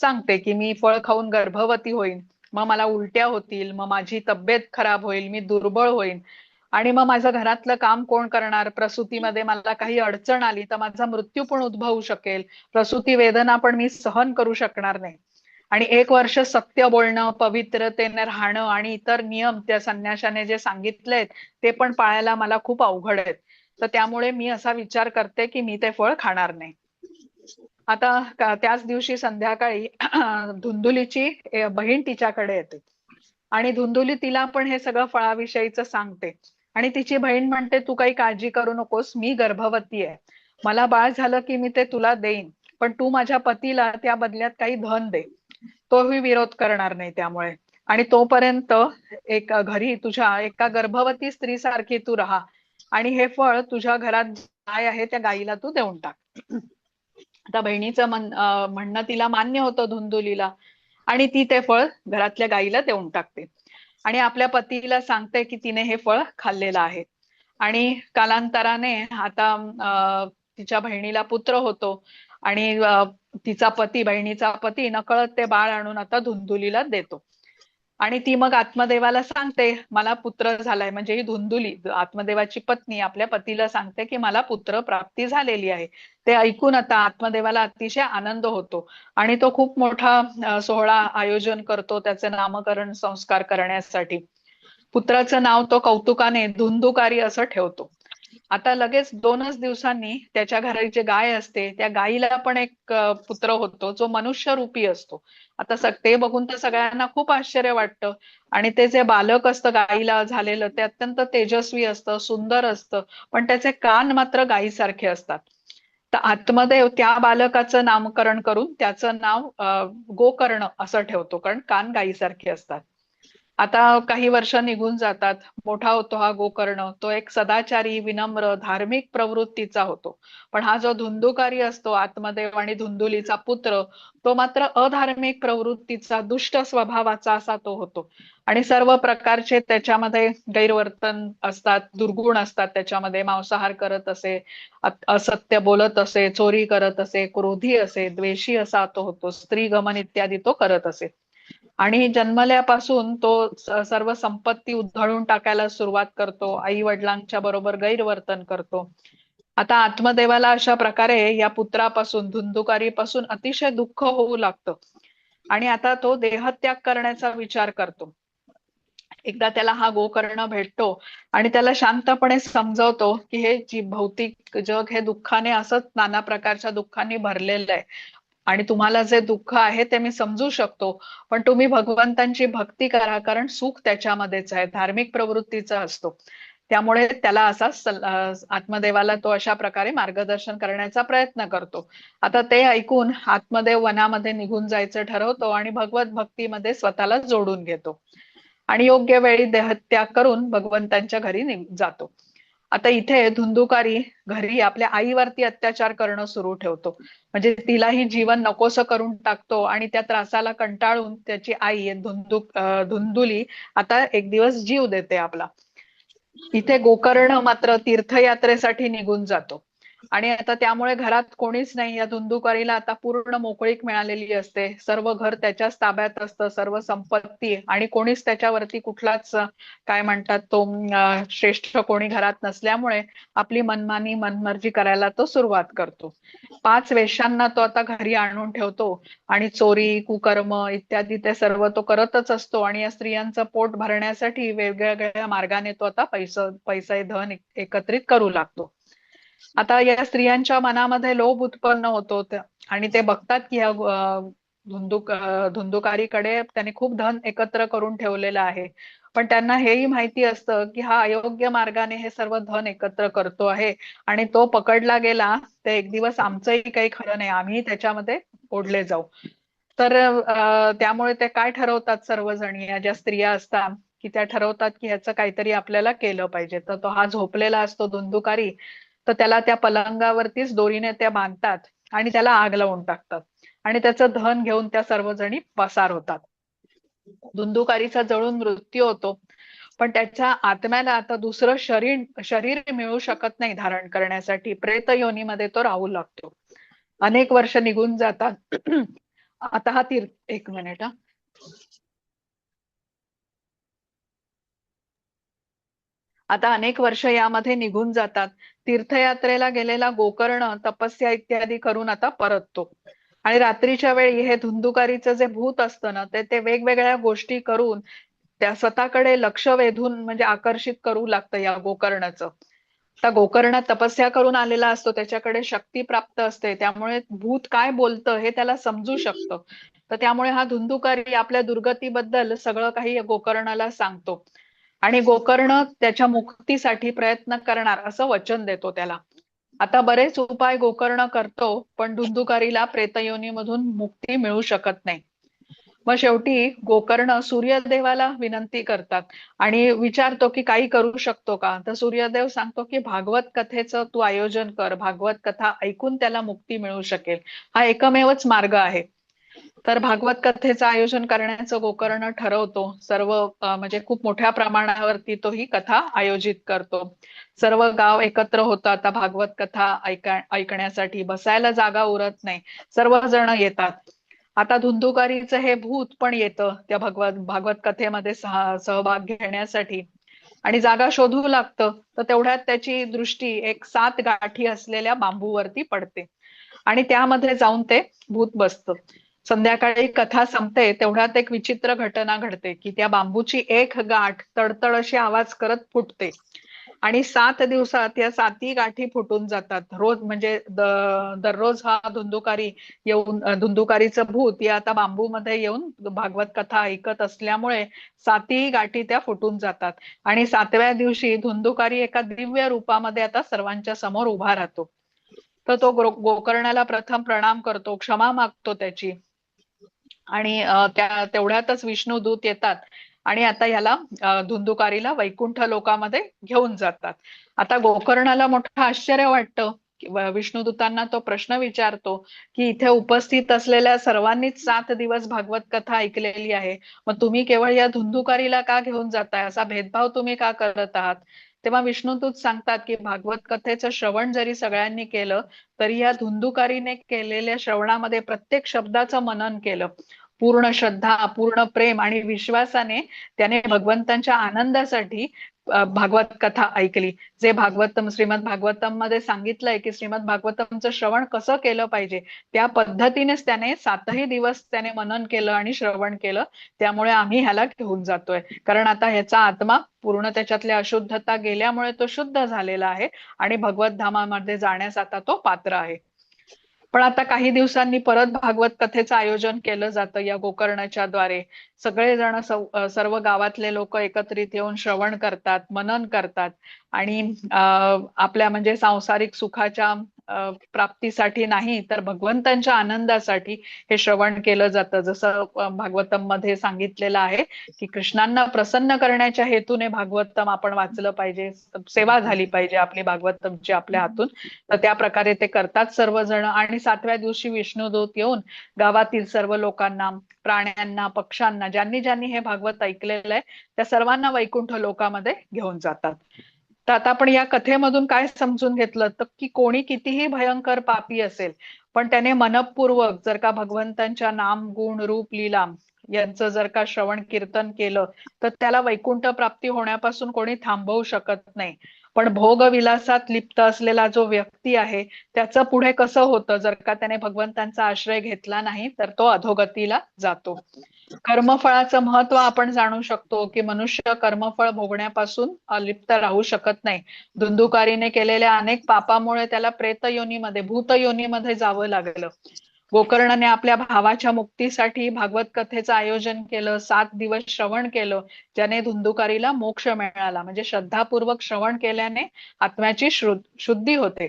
सांगते की मी फळ खाऊन गर्भवती होईन. मग मला उलट्या होतील, मग माझी तब्येत खराब होईल, मी दुर्बळ होईल आणि मग माझं घरातलं काम कोण करणार? प्रसूतीमध्ये मला काही अडचण आली तर माझा मृत्यू पण उद्भवू शकेल. प्रसूती वेदना पण मी सहन करू शकणार नाही. आणि 1 वर्ष सत्य बोलणं, पवित्रतेने राहणं आणि इतर नियम त्या संन्याशाने जे सांगितलेत ते पण पाळायला मला खूप अवघड आहेत. तर त्यामुळे मी असा विचार करते की मी ते फळ खाणार नाही. आता त्याच दिवशी संध्याकाळी धुंदुलीची बहीण तिच्याकडे येते आणि धुंदुली तिला पण हे सगळं फळाविषयीच सांगते. आणि तिची बहीण म्हणते, तू काही काळजी करू नकोस, मी गर्भवती आहे, मला बाळ झालं की मी ते तुला देईन, पण तू माझ्या पतीला त्या बदल्यात काही धन दे, तोही विरोध करणार नाही त्यामुळे. आणि तोपर्यंत एक घरी तुझ्या एका गर्भवती स्त्री सारखी तू राहा आणि हे फळ तुझ्या घरात गाय आहे त्या गायीला तू देऊन टाक. आता बहिणीचं म्हणणं तिला मान्य होतं धुंदुलीला आणि ती ते फळ घरातल्या गायीला देऊन टाकते आणि आपल्या पतीला सांगते की तिने हे फळ खाल्लेलं आहे. आणि कालांतराने आता तिच्या बहिणीला पुत्र होतो आणि तिचा पती, बहिणीचा पती नकळत ते बाळ आणून आता धुंदुलीला देतो. आणि ती मग आत्मदेवाला सांगते मला पुत्र झालाय, म्हणजे ही धुंदुली आत्मदेवाची पत्नी आपल्या पतीला सांगते की मला पुत्र प्राप्ती झालेली आहे. ते ऐकून आता आत्मदेवाला अतिशय आनंद होतो आणि तो खूप मोठा सोहळा आयोजन करतो त्याचे नामकरण संस्कार करण्यासाठी. पुत्राचं नाव तो कौतुकाने धुंदुकारी असं ठेवतो. आता लगेच 2च दिवसांनी त्याच्या घरी जे गाय असते त्या गायीला पण एक पुत्र होतो जो मनुष्य रूपी असतो. आता ते बघून तर सगळ्यांना खूप आश्चर्य वाटतं आणि ते जे बालक असतं गायीला झालेलं ते अत्यंत तेजस्वी असतं, सुंदर असतं, पण त्याचे कान मात्र गायीसारखे असतात. तर आत्मदेव त्या बालकाचं नामकरण करून त्याचं नाव गोकर्ण असं ठेवतो, कारण कान गायीसारखे असतात. आता काही वर्ष निघून जातात, मोठा होतो हा गोकर्ण, तो एक सदाचारी, विनम्र, धार्मिक प्रवृत्तीचा होतो. पण हा जो धुंदुकारी असतो, आत्मदेव आणि धुंदुलीचा पुत्र, तो मात्र अधार्मिक प्रवृत्तीचा, दुष्ट स्वभावाचा असा तो होतो. आणि सर्व प्रकारचे त्याच्यामध्ये गैरवर्तन असतात, दुर्गुण असतात त्याच्यामध्ये. मांसाहार करत असे, असत्य बोलत असे, चोरी करत असे, क्रोधी असे, द्वेषी असा तो होतो, स्त्री गमन इत्यादी तो करत असे. आणि जन्मल्यापासून तो सर्व संपत्ती उधळून टाकायला सुरुवात करतो, आई वडिलांच्या बरोबर गैरवर्तन करतो. आता आत्मदेवाला अशा प्रकारे या पुत्रापासून, धुंदुकारीपासून अतिशय दुःख होऊ लागतं आणि आता तो देहत्याग करण्याचा विचार करतो. एकदा त्याला हा गोकर्ण भेटतो आणि त्याला शांतपणे समजवतो की हे जी भौतिक जग हे दुःखाने, असंच नाना प्रकारच्या दुःखांनी भरलेलं आहे आणि तुम्हाला जे दुःख आहे ते मी समजू शकतो, पण तुम्ही भगवंतांची भक्ती करा, कारण सुख त्याच्यामध्येच आहे, धार्मिक प्रवृत्तीचा असतो. त्यामुळे त्याला असा आत्मदेवाला तो अशा प्रकारे मार्गदर्शन करण्याचा प्रयत्न करतो. आता ते ऐकून आत्मदेव वनामध्ये निघून जायचं ठरवतो आणि भगवत भक्तीमध्ये स्वतःला जोडून घेतो आणि योग्य वेळी देहत्याग करून भगवंतांच्या घरी जातो. आता इथे धुंदुकारी घरी आपल्या आईवरती अत्याचार करणं सुरू ठेवतो, म्हणजे तिलाही जीवन नकोसं करून टाकतो आणि त्या त्रासाला कंटाळून त्याची आई धुंदुली आता एक दिवस जीव देते आपला. इथे गोकर्ण मात्र तीर्थयात्रेसाठी निघून जातो आणि आता त्यामुळे घरात कोणीच नाही. या धुंदुकारीला आता पूर्ण मोकळीक मिळालेली असते, सर्व घर त्याच्याच ताब्यात असतं, सर्व संपत्ती, आणि कोणीच त्याच्यावरती कुठलाच काय म्हणतात तो श्रेष्ठ कोणी घरात नसल्यामुळे आपली मनमानी, मनमर्जी करायला तो सुरुवात करतो. 5 वेश्यांना तो आता घरी आणून ठेवतो आणि चोरी, कुकर्म इत्यादी ते सर्व तो करतच असतो आणि या स्त्रियांचं पोट भरण्यासाठी वेगवेगळ्या मार्गाने तो आता पैसे धन एकत्रित करू लागतो. आता या स्त्रियांच्या मनामध्ये लोभ उत्पन्न होतो आणि ते बघतात की ह्या धुंदुकारीकडे त्याने खूप धन एकत्र करून ठेवलेलं आहे, पण त्यांना हेही माहिती असतं की हा अयोग्य मार्गाने हे सर्व धन एकत्र करतो आहे आणि तो पकडला गेला तर एक दिवस आमचंही काही खरं नाही, आम्ही त्याच्यामध्ये ओढले जाऊ. तर त्यामुळे ते काय ठरवतात, सर्वजण या ज्या स्त्रिया असतात की त्या ठरवतात की ह्याचं काहीतरी आपल्याला केलं पाहिजे. तर तो हा झोपलेला असतो धुंदुकारी, तर त्याला त्या पलंगावरतीच दोरीने त्या बांधतात आणि त्याला आग लावून टाकतात आणि त्याचं धन घेऊन त्या सर्वजणी पसार होतात. धुंदुकारीचा जळून मृत्यू होतो, पण त्याच्या आत्म्याला आता दुसरं शरीर मिळू शकत नाही धारण करण्यासाठी, प्रेत योनीमध्ये तो राहू लागतो. अनेक वर्ष निघून जातात. आता हा एक मिनिट हा. आता अनेक वर्ष यामध्ये निघून जातात. तीर्थयात्रेला गेलेला गोकर्ण तपस्या इत्यादी करून आता परततो. आणि रात्रीच्या वेळी हे धुंदुकारीचं जे भूत असतं ना, ते ते वेगवेगळ्या गोष्टी करून त्या स्वतःकडे लक्ष वेधून म्हणजे आकर्षित करू लागतं या गोकर्णाचं. आता गोकर्ण तपस्या करून आलेला असतो, त्याच्याकडे शक्ती प्राप्त असते, त्यामुळे भूत काय बोलतं हे त्याला समजू शकतं. तर त्यामुळे हा धुंदुकारी आपल्या दुर्गतीबद्दल सगळं काही गोकर्णाला सांगतो. आणि गोकर्ण त्याच्या मुक्तीसाठी प्रयत्न करणार असं वचन देतो त्याला. आता बरेच उपाय गोकर्ण करतो, पण धुंदुकारीला प्रेतयोनीमधून मुक्ती मिळू शकत नाही. मग शेवटी गोकर्ण सूर्यदेवाला विनंती करतात आणि विचारतो की काही करू शकतो का. तर सूर्यदेव सांगतो की भागवत कथेचं तू आयोजन कर, भागवत कथा ऐकून त्याला मुक्ती मिळू शकेल, हा एकमेवच मार्ग आहे. तर भागवत कथेचं आयोजन करण्याचं गोकर्ण ठरवतो. सर्व म्हणजे खूप मोठ्या प्रमाणावरती तो ही कथा आयोजित करतो. सर्व गाव एकत्र होतं आता भागवत कथा ऐकण्यासाठी. बसायला जागा उरत नाही, सर्वजण येतात. आता धुंदुकारीचं हे भूत पण येतं त्या भागवत कथेमध्ये सहभाग घेण्यासाठी आणि जागा शोधू लागतं. तर तेवढ्यात त्याची दृष्टी एक 7 गाठी असलेल्या बांबूवरती पडते आणि त्यामध्ये जाऊन ते भूत बसतं. संध्याकाळी कथा संपते तेवढ्यात एक विचित्र घटना घडते की त्या बांबूची एक गाठ तडतड अशी आवाज करत फुटते आणि 7 दिवसात या 7ही गाठी फुटून जातात. रोज म्हणजे दररोज हा धुंदुकारी येऊन धुंदुकारीचं भूत या आता बांबूमध्ये येऊन भागवत कथा ऐकत असल्यामुळे 7ही गाठी त्या फुटून जातात आणि 7व्या दिवशी धुंदुकारी एका दिव्य रूपामध्ये आता सर्वांच्या समोर उभा राहतो. तर तो गोकर्णाला प्रथम प्रणाम करतो, क्षमा मागतो त्याची आणि त्या तेवढ्यातच विष्णुदूत येतात आणि आता ह्याला धुंदुकारीला वैकुंठ लोकामध्ये घेऊन जातात. आता गोकर्णाला मोठं आश्चर्य वाटतं. विष्णुदूतांना तो प्रश्न विचारतो की इथे उपस्थित असलेल्या सर्वांनीच 7 दिवस भागवत कथा ऐकलेली आहे, मग तुम्ही केवळ या धुंदुकारीला का घेऊन जाताय, असा भेदभाव तुम्ही का करत आहात. तेव्हा विष्णुदूत सांगतात की भागवत कथेचं श्रवण जरी सगळ्यांनी केलं तरी या धुंदुकारीने केलेल्या श्रवणामध्ये प्रत्येक शब्दाचं मनन केलं. पूर्ण श्रद्धा, पूर्ण प्रेम आणि विश्वासाने त्याने भगवंतांच्या आनंदासाठी भागवत कथा ऐकली. जे श्रीमद भागवतम मध्ये सांगितलंय की श्रीमद भागवतमचं श्रवण कसं केलं पाहिजे, त्या पद्धतीनेच त्याने 7ही दिवस त्याने मनन केलं आणि श्रवण केलं. त्यामुळे आम्ही ह्याला घेऊन जातोय, कारण आता ह्याचा आत्मा पूर्ण त्याच्यातल्या अशुद्धता गेल्यामुळे तो शुद्ध झालेला आहे आणि भगवत धामामध्ये जाण्यास आता तो पात्र आहे. पण आता काही दिवसांनी परत भागवत कथेचं आयोजन केलं जातं या गोकर्णाच्या द्वारे. सगळेजण सर्व गावातले लोक एकत्रित येऊन श्रवण करतात, मनन करतात आणि आपल्या म्हणजे सांसारिक सुखाच्या प्राप्तीसाठी नाही तर भगवंतांच्या आनंदासाठी हे श्रवण केलं जातं. जसं भागवतम मध्ये सांगितलेलं आहे की कृष्णांना प्रसन्न करण्याच्या हेतूने भागवतम आपण वाचलं पाहिजे, सेवा झाली पाहिजे आपली भागवतमची आपल्या हातून. तर त्या प्रकारे ते करतात सर्वजण आणि 7व्या दिवशी विष्णुदूत येऊन गावातील सर्व लोकांना, प्राण्यांना, पक्ष्यांना, ज्यांनी ज्यांनी हे भागवत ऐकलेलं आहे त्या सर्वांना वैकुंठ लोकामध्ये घेऊन जातात. तर आता आपण या कथेमधून काय समजून घेतलं तर की कोणी कितीही भयंकर पापी असेल पण त्याने मनपूर्वक जर का भगवंतांच्या नाम, गुण, रूप, लीला यांचं जर का श्रवण कीर्तन केलं तर त्याला वैकुंठ प्राप्ती होण्यापासून कोणी थांबवू शकत नाही. पण भोगविलासात लिप्त असलेला जो व्यक्ती आहे त्याचं पुढे कसं होतं, जर का त्याने भगवंतांचा आश्रय घेतला नाही तर तो अधोगतीला जातो. कर्मफळाचं महत्व आपण जाणू शकतो की मनुष्य कर्मफळ भोगण्यापासून अलिप्त राहू शकत नाही. धुंदुकारीने केलेल्या अनेक पापामुळे त्याला प्रेतयोनीमध्ये, भूतयोनीमध्ये जावं लागलं. गोकर्णाने आपल्या भावाच्या मुक्तीसाठी भागवत कथेचं आयोजन केलं, 7 दिवस श्रवण केलं, ज्याने धुंदुकारीला मोक्ष मिळाला. म्हणजे श्रद्धापूर्वक श्रवण केल्याने आत्म्याची शुद्धी होते.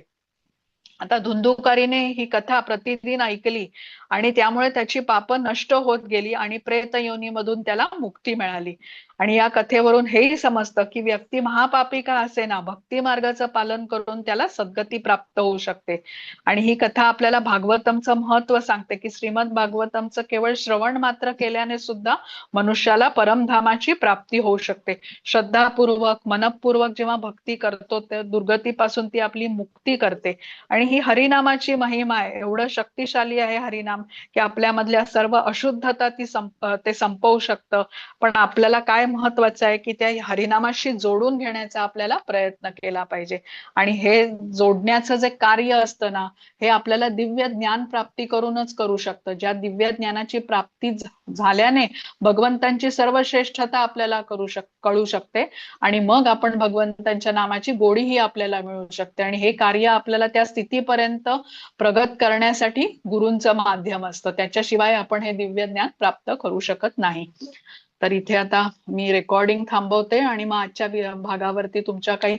आता धुंदुकारीने ही कथा प्रतिदिन ऐकली आणि त्यामुळे त्याची पाप नष्ट होत गेली आणि प्रेत योनीमधून त्याला मुक्ती मिळाली. आणि या कथेवरून हेही समजतं की व्यक्ती महापापी का असेना भक्ती मार्गाचं पालन करून त्याला सद्गती प्राप्त होऊ शकते. आणि ही कथा आपल्याला भागवतमचं महत्व सांगते की श्रीमद भागवतमचं केवळ श्रवण मात्र केल्याने सुद्धा मनुष्याला परमधामाची प्राप्ती होऊ शकते. श्रद्धापूर्वक, मनपूर्वक जेव्हा भक्ती करतो त्या दुर्गतीपासून ती आपली मुक्ती करते. आणि ही हरिनामाची महिमा आहे, एवढं शक्तिशाली आहे हरिनाम की आपल्यामधल्या सर्व अशुद्धता ते संपवू शकतं. पण आपल्याला काय महत्वाचं आहे की त्या हरिनामाशी जोडून घेण्याचा आपल्याला प्रयत्न केला पाहिजे. आणि हे जोडण्याचं जे कार्य असतं ना, हे आपल्याला दिव्य ज्ञान प्राप्ती करूनच करू शकतं. ज्या दिव्य ज्ञानाची प्राप्ती झाल्याने भगवंतांची सर्व श्रेष्ठता आपल्याला कळू शकते आणि मग आपण भगवंतांच्या नामाची गोडीही आपल्याला मिळू शकते. आणि हे कार्य आपल्याला त्या स्थितीपर्यंत प्रगत करण्यासाठी गुरूंचं माध्यम असतं. त्याच्याशिवाय आपण हे दिव्य ज्ञान प्राप्त करू शकत नाही. तर इथे आता मी रेकॉर्डिंग थांबवते आणि मग आजच्या भागावरती तुमच्या काही